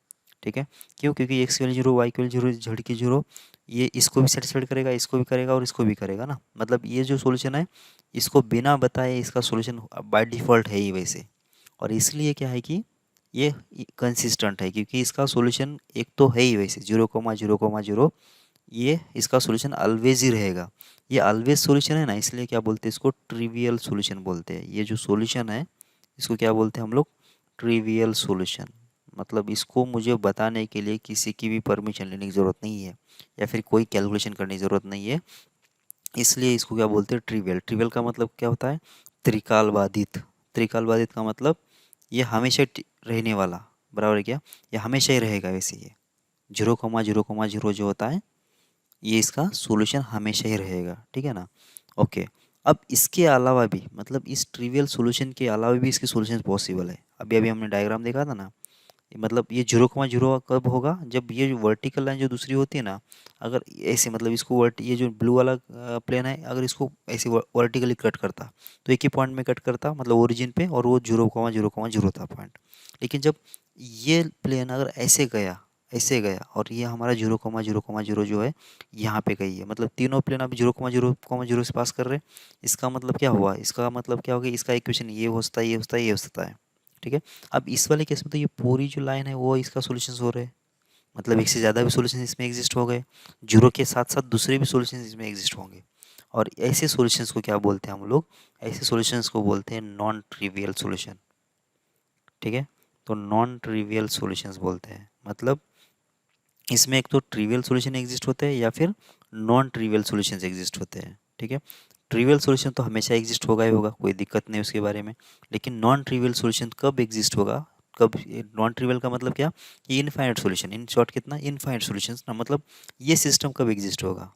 ठीक है, क्यों? क्योंकि एक्स की वैल्यू जीरो, वाई की वैल्यू जीरो, जेड की जीरो, ये इसको भी सेटिस्फाइड करेगा, इसको भी करेगा और इसको भी करेगा ना। मतलब ये जो सॉल्यूशन है, इसको बिना बताए इसका सॉल्यूशन बाय डिफ़ॉल्ट है ही वैसे। और इसलिए क्या है कि ये कंसिस्टेंट है, क्योंकि इसका सॉल्यूशन एक तो है ही वैसे, zero comma zero comma zero, ये इसका सॉल्यूशन ऑलवेज ही रहेगा। ये ऑलवेज सॉल्यूशन है ना, इसलिए क्या बोलते हैं इसको? ट्रिवियल सॉल्यूशन बोलते हैं। ये जो सॉल्यूशन है इसको क्या बोलते हैं हम लोग? Trivial solution. मतलब इसको मुझे बताने के लिए किसी की भी परमिशन लेने की ज़रूरत नहीं है, या फिर कोई कैलकुलेशन करने की ज़रूरत नहीं है, इसलिए इसको क्या बोलते हैं? ट्रिवियल। ट्रिवियल का मतलब क्या होता है? त्रिकाल बाधित। त्रिकाल बाधित का मतलब ये हमेशा रहने वाला, बराबर है क्या? ये हमेशा ही रहेगा वैसे। ये जीरो कोमा जीरो जो होता है, ये इसका सॉल्यूशन हमेशा ही रहेगा। ठीक है ना? ओके, अब इसके अलावा भी, मतलब इस ट्रिवियल सॉल्यूशन के अलावा भी इसके सॉल्यूशन पॉसिबल है। अभी अभी हमने डायग्राम देखा था ना, मतलब ये जीरो कॉमा जीरो कब होगा? जब ये जो वर्टिकल लाइन जो दूसरी होती है ना, अगर ऐसे, मतलब इसको वर्ट ये जो ब्लू वाला प्लेन है, अगर इसको ऐसे वर्टिकली कट करता तो एक ही पॉइंट में कट करता, मतलब ओरिजिन पे, और वो जीरो कॉमा जीरो था पॉइंट। लेकिन जब ये प्लेन अगर ऐसे गया और ये हमारा जीरो कॉमा जीरो जो है यहाँ पे गई है, मतलब तीनों प्लेन अभी जीरो कॉमा जीरो से पास कर रहे हैं। इसका मतलब क्या हुआ? इसका मतलब क्या होगा? इसका इक्वेशन ये हो सकता है, ये हो सकता है, ये हो सकता है। ठीक है, अब इस वाले केस में तो ये पूरी जो लाइन है वो इसका सॉल्यूशंस हो रहे हैं, मतलब एक से ज़्यादा भी सॉल्यूशन इसमें एग्जिस्ट हो गए, जीरो के साथ साथ दूसरे भी सॉल्यूशन इसमें एग्जिस्ट होंगे। और ऐसे सॉल्यूशंस को क्या बोलते हैं हम लोग, ऐसे सॉल्यूशंस को बोलते हैं नॉन ट्रिवियल सॉल्यूशन। ठीक है, तो नॉन ट्रिवियल सॉल्यूशंस बोलते हैं, मतलब इसमें एक तो ट्रिवियल सॉल्यूशन एग्जिस्ट होते हैं या फिर नॉन ट्रिवियल सॉल्यूशंस एग्जिस्ट होते हैं। ठीक है, ट्रिवियल सॉल्यूशन तो हमेशा एग्जिस्ट होगा ही होगा, कोई दिक्कत नहीं उसके बारे में। लेकिन नॉन ट्रिवियल सॉल्यूशन कब एग्जिस्ट होगा, कब? नॉन ट्रिवियल का मतलब क्या, ये इनफाइनाइट सॉल्यूशन, इन शॉर्ट कितना, इनफाइनाइट सॉल्यूशंस ना, मतलब ये सिस्टम कब एग्जिस्ट होगा,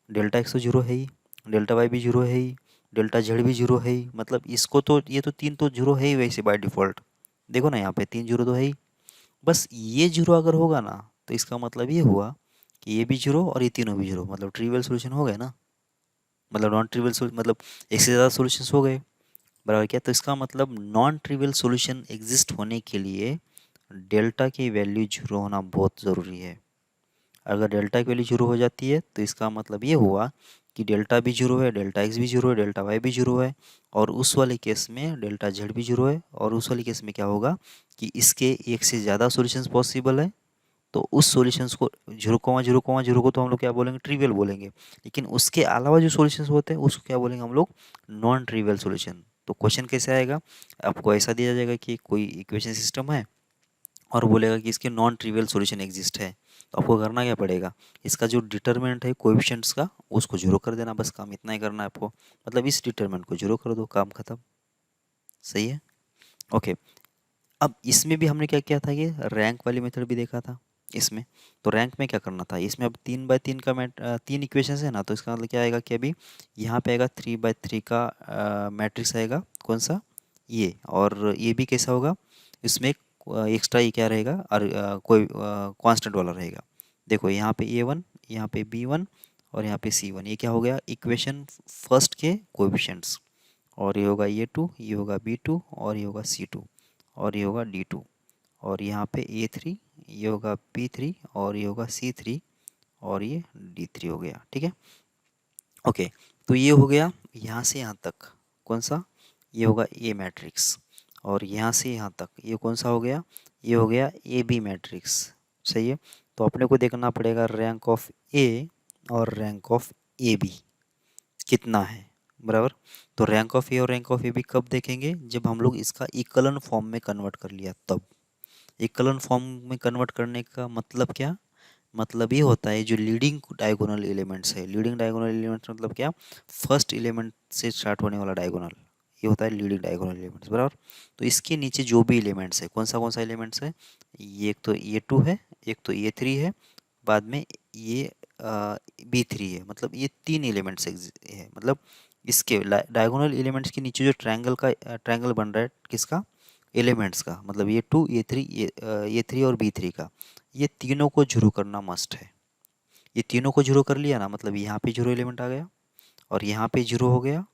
डेल्टा एक्स तो जीरो है ही, डेल्टा वाई भी जीरो है ही, डेल्टा जेड भी जीरो है ही, मतलब इसको तो ये तो तीन तो जीरो है ही वैसे बाय डिफॉल्ट। देखो ना यहाँ पे तीन जीरो तो है ही। बस ये जीरो अगर होगा ना तो इसका मतलब ये हुआ कि ये भी जीरो और ये तीनों भी जीरो, मतलब ट्रिवियल सॉल्यूशन हो गए ना, मतलब नॉन ट्रिवियल मतलब एक से ज़्यादा सॉल्यूशंस हो गए, बराबर क्या। तो इसका मतलब नॉन ट्रिवियल सॉल्यूशन एग्जिस्ट होने के लिए डेल्टा की वैल्यू जीरो होना बहुत ज़रूरी है। अगर डेल्टा की वैल्यू जीरो हो जाती है तो इसका मतलब ये हुआ कि डेल्टा भी जीरो है, डेल्टा एक्स भी जीरो है, डेल्टा वाई भी जीरो है, और उस वाले केस में डेल्टा जेड भी जीरो है, और उस वाले केस में क्या होगा कि इसके एक से ज़्यादा सॉल्यूशंस पॉसिबल है। तो उस सॉल्यूशंस को जीरो को तो हम लोग क्या बोलेंगे, ट्रिवियल बोलेंगे। लेकिन उसके अलावा जो सॉल्यूशंस होते हैं उसको क्या बोलेंगे हम लोग, नॉन ट्रिवियल सॉल्यूशन। तो क्वेश्चन कैसे आएगा, आपको ऐसा दिया जाएगा कि कोई इक्वेशन सिस्टम है और बोलेगा कि इसके नॉन ट्रिवियल सॉल्यूशन एग्जिस्ट है, तो आपको करना क्या पड़ेगा, इसका जो डिटरमिनेंट है कोएफिशिएंट्स का उसको जीरो कर देना, बस काम इतना ही करना है आपको, मतलब इस डिटरमिनेंट को जीरो कर दो, काम खत्म। सही है, ओके। अब इसमें भी हमने क्या किया था, ये रैंक वाली मेथड भी देखा था इसमें। तो रैंक में क्या करना था, इसमें अब 3 बाय 3 का तीन इक्वेशन है ना, तो इसका मतलब क्या आएगा कि अभी यहाँ पे आएगा 3 बाय 3 का मैट्रिक्स आएगा, कौन सा, ये, और ये भी कैसा होगा, इसमें एक्स्ट्रा ये क्या रहेगा, और कोई कांस्टेंट वाला रहेगा। देखो यहाँ पे A1, यहाँ पे B1 और यहाँ पे C1, ये क्या हो गया, इक्वेशन फर्स्ट के कोएफिशिएंट्स। और ये होगा A2, ये होगा B2 और ये होगा C2 और ये होगा D2, और यहाँ पे A3, ये होगा B3 और ये होगा C3 और ये D3 हो गया। ठीक है, ओके। तो ये हो गया यहाँ से यहाँ तक, कौन सा, ये होगा A मैट्रिक्स, और यहाँ से यहाँ तक ये कौन सा हो गया, ये हो गया AB मैट्रिक्स। सही है, तो अपने को देखना पड़ेगा रैंक ऑफ A और रैंक ऑफ AB कितना है, बराबर। तो रैंक ऑफ ए और रैंक ऑफ ए बी कब देखेंगे, जब हम लोग इसका इक्वलन फॉर्म में कन्वर्ट कर लिया तब। इक्वलन फॉर्म में कन्वर्ट करने का मतलब क्या, मतलब ये होता है जो लीडिंग डायगोनल एलिमेंट्स है, लीडिंग डायगोनल एलिमेंट्स मतलब क्या, फर्स्ट एलिमेंट से स्टार्ट होने वाला डायगोनल, ये होता है लीडिंग डायगोनल एलिमेंट्स, बराबर। तो इसके नीचे जो भी एलिमेंट्स है, कौन सा एलिमेंट्स है, ये एक तो A2 है, एक तो A3 है, बाद में ये B3 है, मतलब ये तीन एलिमेंट्स है, मतलब इसके डायगोनल एलिमेंट्स के नीचे जो ट्रायंगल बन रहा है किसका, एलिमेंट्स का, मतलब ये 3 और B3 का, ये तीनों को जीरो करना मस्ट है। ये तीनों को जीरो कर लिया ना, मतलब यहाँ पे जीरो एलिमेंट आ गया, और यहाँ पे जीरो हो गया,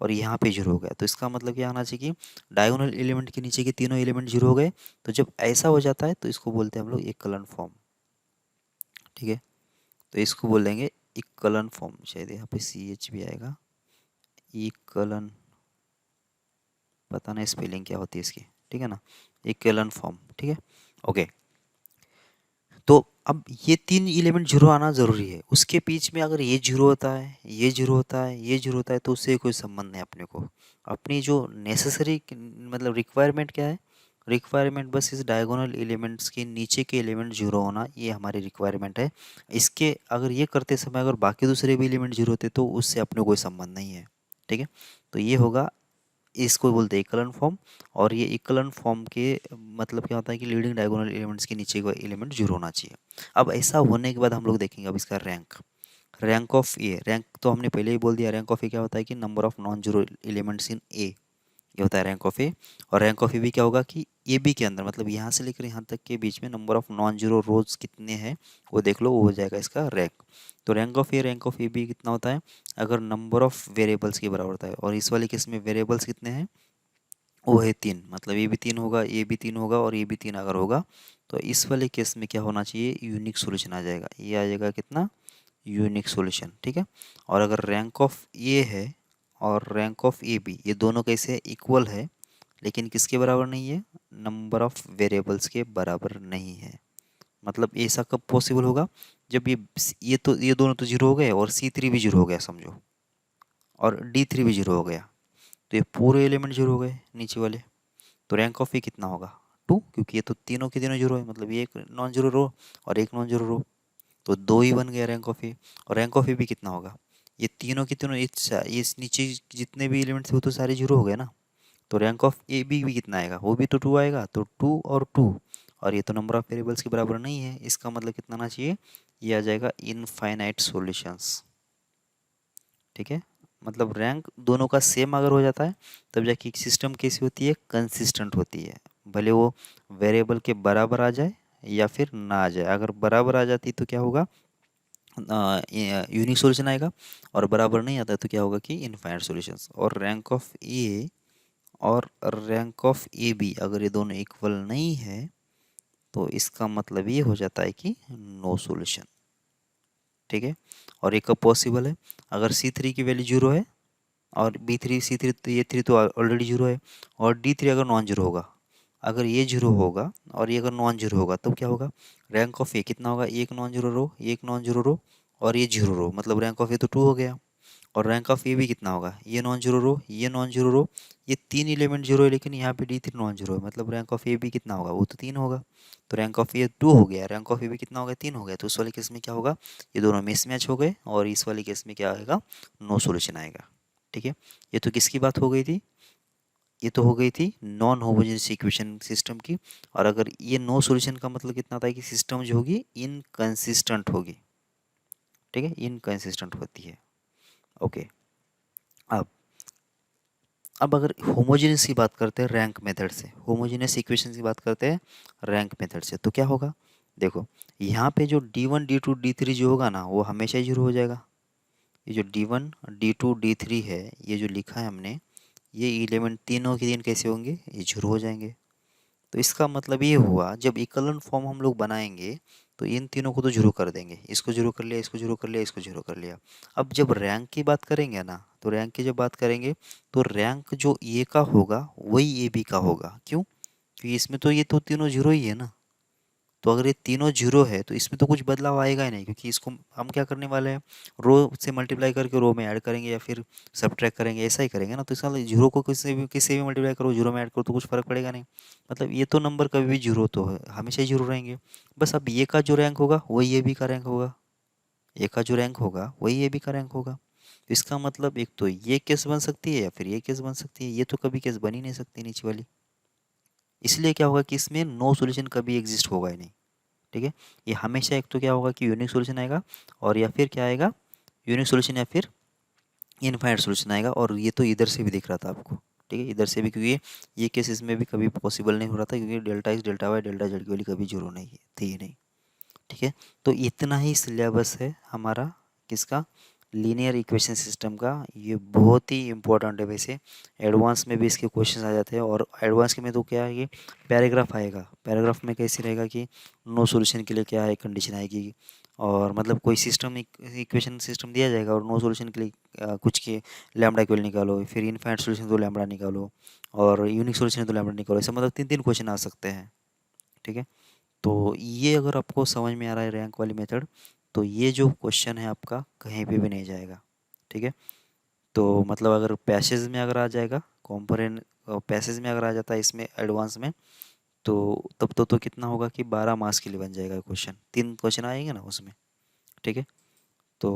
और यहाँ पे जीरो हो गया। तो इसका मतलब क्या आना चाहिए कि डायगोनल एलिमेंट के नीचे के तीनों एलिमेंट जीरो हो गए। तो जब ऐसा हो जाता है तो इसको बोलते हैं हम लोग इक्वलन फॉर्म। ठीक है, तो इसको बोल देंगे इक्वलन फॉर्म, शायद यहाँ पे CH भी आएगा, इक्वलन, पता नहीं स्पेलिंग क्या होती है इसकी, ठीक है ना, इक्वलन फॉर्म। ठीक है, ओके। तो अब ये तीन एलिमेंट जीरो आना ज़रूरी है, उसके बीच में अगर ये जीरो होता है, ये जीरो होता है, ये जीरो होता है, तो उससे कोई संबंध नहीं अपने को। अपनी जो नेसेसरी मतलब रिक्वायरमेंट क्या है, रिक्वायरमेंट बस इस डायगोनल एलिमेंट्स के नीचे के एलिमेंट जीरो होना, ये हमारी रिक्वायरमेंट है। इसके अगर ये करते समय अगर बाकी दूसरे भी एलिमेंट जीरो होते तो उससे अपने कोई संबंध नहीं है। ठीक है, तो ये होगा, इसको बोलते हैं इक्वलन फॉर्म। और ये इक्वलन फॉर्म के मतलब क्या होता है कि लीडिंग डायगोनल एलिमेंट्स के नीचे का एलिमेंट जीरो होना चाहिए। अब ऐसा होने के बाद हम लोग देखेंगे अब इसका rank, rank of A, rank तो हमने पहले ही बोल दिया, रैंक ऑफ ए क्या होता है कि number of non zero elements in a, ये होता है रैंक ऑफ ए। और रैंक ऑफ ए बी क्या होगा कि ए बी के अंदर, मतलब यहाँ से लेकर यहाँ तक के बीच में नंबर ऑफ नॉन जीरो रोज कितने हैं वो देख लो, वो हो जाएगा इसका रैंक। तो रैंक ऑफ ए बी कितना होता है, अगर नंबर ऑफ वेरिएबल्स के बराबर होता है, और इस वाले केस में वेरिएबल्स कितने हैं, वो है तीन, मतलब ये भी तीन होगा, ये भी तीन होगा, और ये भी तीन अगर होगा तो इस वाले केस में क्या होना चाहिए, यूनिक सॉल्यूशन आ जाएगा, ये आ जाएगा कितना, यूनिक सॉल्यूशन। ठीक है, और अगर रैंक ऑफ ए है और रैंक ऑफ ए बी, ये दोनों कैसे है, इक्वल है, लेकिन किसके बराबर नहीं है, नंबर ऑफ वेरिएबल्स के बराबर नहीं है। मतलब ऐसा कब पॉसिबल होगा, जब ये दोनों तो जीरो हो गए और C3 भी जीरो हो गया समझो, और D3 भी जीरो हो गया, तो ये पूरे एलिमेंट जीरो हो गए नीचे वाले। तो रैंक ऑफ ए कितना होगा? 2, क्योंकि ये तो तीनों के तीनों जीरो है, मतलब ये एक नॉन जीरो रो और एक नॉन जीरो रो, तो दो ही बन गया रैंक ऑफ ए। और रैंक ऑफ ए भी कितना होगा? ये तीनों के तीनों ये नीचे जितने भी एलिमेंट्स थे वो तो सारे जीरो हो गए ना, तो रैंक ऑफ ए भी कितना आएगा? वो भी तो 2 आएगा, तो 2 और 2, और ये तो नंबर ऑफ वेरिएबल्स के बराबर नहीं है, इसका मतलब कितना आना चाहिए? ये आ जाएगा इनफाइनाइट सॉल्यूशंस। ठीक है, मतलब रैंक दोनों का सेम अगर हो जाता है तब जाके सिस्टम कैसी होती है? कंसिस्टेंट होती है, भले वो वेरिएबल के बराबर आ जाए या फिर ना आ जाए। अगर बराबर आ जाती तो क्या होगा? यूनिक सॉल्यूशन आएगा, और बराबर नहीं आता तो क्या होगा कि इनफाइनाइट सॉल्यूशंस। और रैंक ऑफ ए और रैंक ऑफ ए बी अगर ये दोनों इक्वल नहीं है तो इसका मतलब ये हो जाता है कि नो सॉल्यूशन। ठीक है, और एक कब पॉसिबल है? अगर C3 की वैल्यू जीरो है और B3 C3 तो ये थ्री तो ऑलरेडी जीरो है, और D3 अगर नॉन जीरो होगा, अगर ये जीरो होगा और ये अगर नॉन जीरो होगा तब क्या होगा? रैंक ऑफ ए कितना होगा? एक नॉन जीरो रो, एक नॉन जीरो रो और ये जीरो रो, मतलब रैंक ऑफ ए तो 2 हो गया। और रैंक ऑफ ए भी कितना होगा? ये नॉन जीरो रो, ये नॉन जीरो रो, ये तीन एलिमेंट जीरो है, लेकिन यहाँ पे D3 नॉन जीरो है, मतलब रैंक ऑफ ए भी कितना होगा? वो तो 3 होगा। तो रैंक ऑफ ए 2 हो गया, रैंक ऑफ ए भी कितना हो गया? 3 हो गया। तो उस वाले केस में क्या होगा? ये दोनों मिसमैच हो गए, और इस वाले केस में क्या आएगा? नो सॉल्यूशन आएगा। ठीक है, ये तो किसकी बात हो गई थी? ये तो हो गई थी नॉन होमोजेनियस इक्वेशन सिस्टम की। और अगर ये नो सॉल्यूशन का मतलब कितना था कि सिस्टम जो होगी इनकंसिस्टेंट होगी। ठीक है, इनकंसिस्टेंट होती है। ओके, अब अब अगर होमोजेनियस की बात करते हैं रैंक मेथड से, होमोजेनियस इक्वेशन की बात करते हैं रैंक मेथड से, तो क्या होगा? देखो, यहाँ पे जो D1 D2 D3 जो होगा ना वो हमेशा ही जीरो हो जाएगा। ये जो D1 D2 D3 है, ये जो लिखा है हमने, ये एलिमेंट तीनों के दिन कैसे होंगे? ये जीरो हो जाएंगे। तो इसका मतलब ये हुआ जब इक्वलन फॉर्म हम लोग बनाएंगे तो इन तीनों को तो जीरो कर देंगे, इसको जीरो कर लिया, इसको जीरो कर लिया, इसको जीरो कर लिया। अब जब रैंक की बात करेंगे ना, तो रैंक की जब बात करेंगे तो रैंक जो ए का होगा वही ए बी का होगा। क्यों? क्योंकि इसमें तो ये तो तीनों जीरो ही है ना। तो अगर ये तीनों जीरो है तो इसमें तो कुछ बदलाव आएगा ही नहीं, क्योंकि इसको हम क्या करने वाले हैं? रो से मल्टीप्लाई करके रो में ऐड करेंगे या फिर सब्ट्रैक्ट करेंगे, ऐसा ही करेंगे ना। तो इसका जीरो को किसी भी मल्टीप्लाई करो, जीरो में ऐड करो तो कुछ फर्क पड़ेगा नहीं। मतलब ये तो नंबर कभी भी जीरो तो है, हमेशा ही जीरो रहेंगे। बस अब ये का जो रैंक होगा वही ये बी का रैंक होगा, ए का जो रैंक होगा वही ए बी का रैंक होगा। तो इसका मतलब एक तो ये केस बन सकती है या फिर ये केस बन सकती है, ये तो कभी केस बन ही नहीं सकती नीचे वाली। इसलिए क्या होगा कि इसमें नो सॉल्यूशन कभी एग्जिस्ट होगा ही नहीं। ठीक है, ये हमेशा एक तो क्या होगा कि यूनिक सॉल्यूशन आएगा, और या फिर क्या आएगा? यूनिक सॉल्यूशन या फिर इनफाइनाइट सॉल्यूशन आएगा। और ये तो इधर से भी दिख रहा था आपको। ठीक है, इधर से भी, क्योंकि ये केस इसमें भी कभी पॉसिबल नहीं हो रहा था, क्योंकि delta X delta Y delta Z की वाली कभी जीरो नहीं थी ही नहीं। ठीक है, तो इतना ही सिलेबस है हमारा किसका? लीनियर इक्वेशन सिस्टम का। ये बहुत ही इंपॉर्टेंट है वैसे, एडवांस में भी इसके क्वेश्चन आ जाते हैं। और एडवांस के में तो क्या है कि पैराग्राफ आएगा, पैराग्राफ में कैसे रहेगा कि नो सॉल्यूशन के लिए क्या है कंडीशन आएगी, और मतलब कोई सिस्टम इक्वेशन सिस्टम दिया जाएगा और नो सॉल्यूशन के लिए कुछ के लैम्बडा इक्वल निकालो, फिर इनफाइनाइट सॉल्यूशन तो लैम्बडा निकालो, और यूनिक सॉल्यूशन तो लैम्बडा निकालो, ऐसा मतलब 3 3 क्वेश्चन आ सकते हैं। ठीक है, तो ये अगर आपको समझ में आ रहा है रैंक वाली मेथड, तो ये जो क्वेश्चन है आपका कहीं पे भी नहीं जाएगा। ठीक है, तो मतलब अगर पैसेज में अगर आ जाएगा, कॉम्पोनेंट पैसेज में अगर आ जाता है इसमें एडवांस में, तो तब तो कितना होगा कि 12 मार्क्स के लिए बन जाएगा क्वेश्चन, 3 क्वेश्चन आएंगे ना उसमें। ठीक है, तो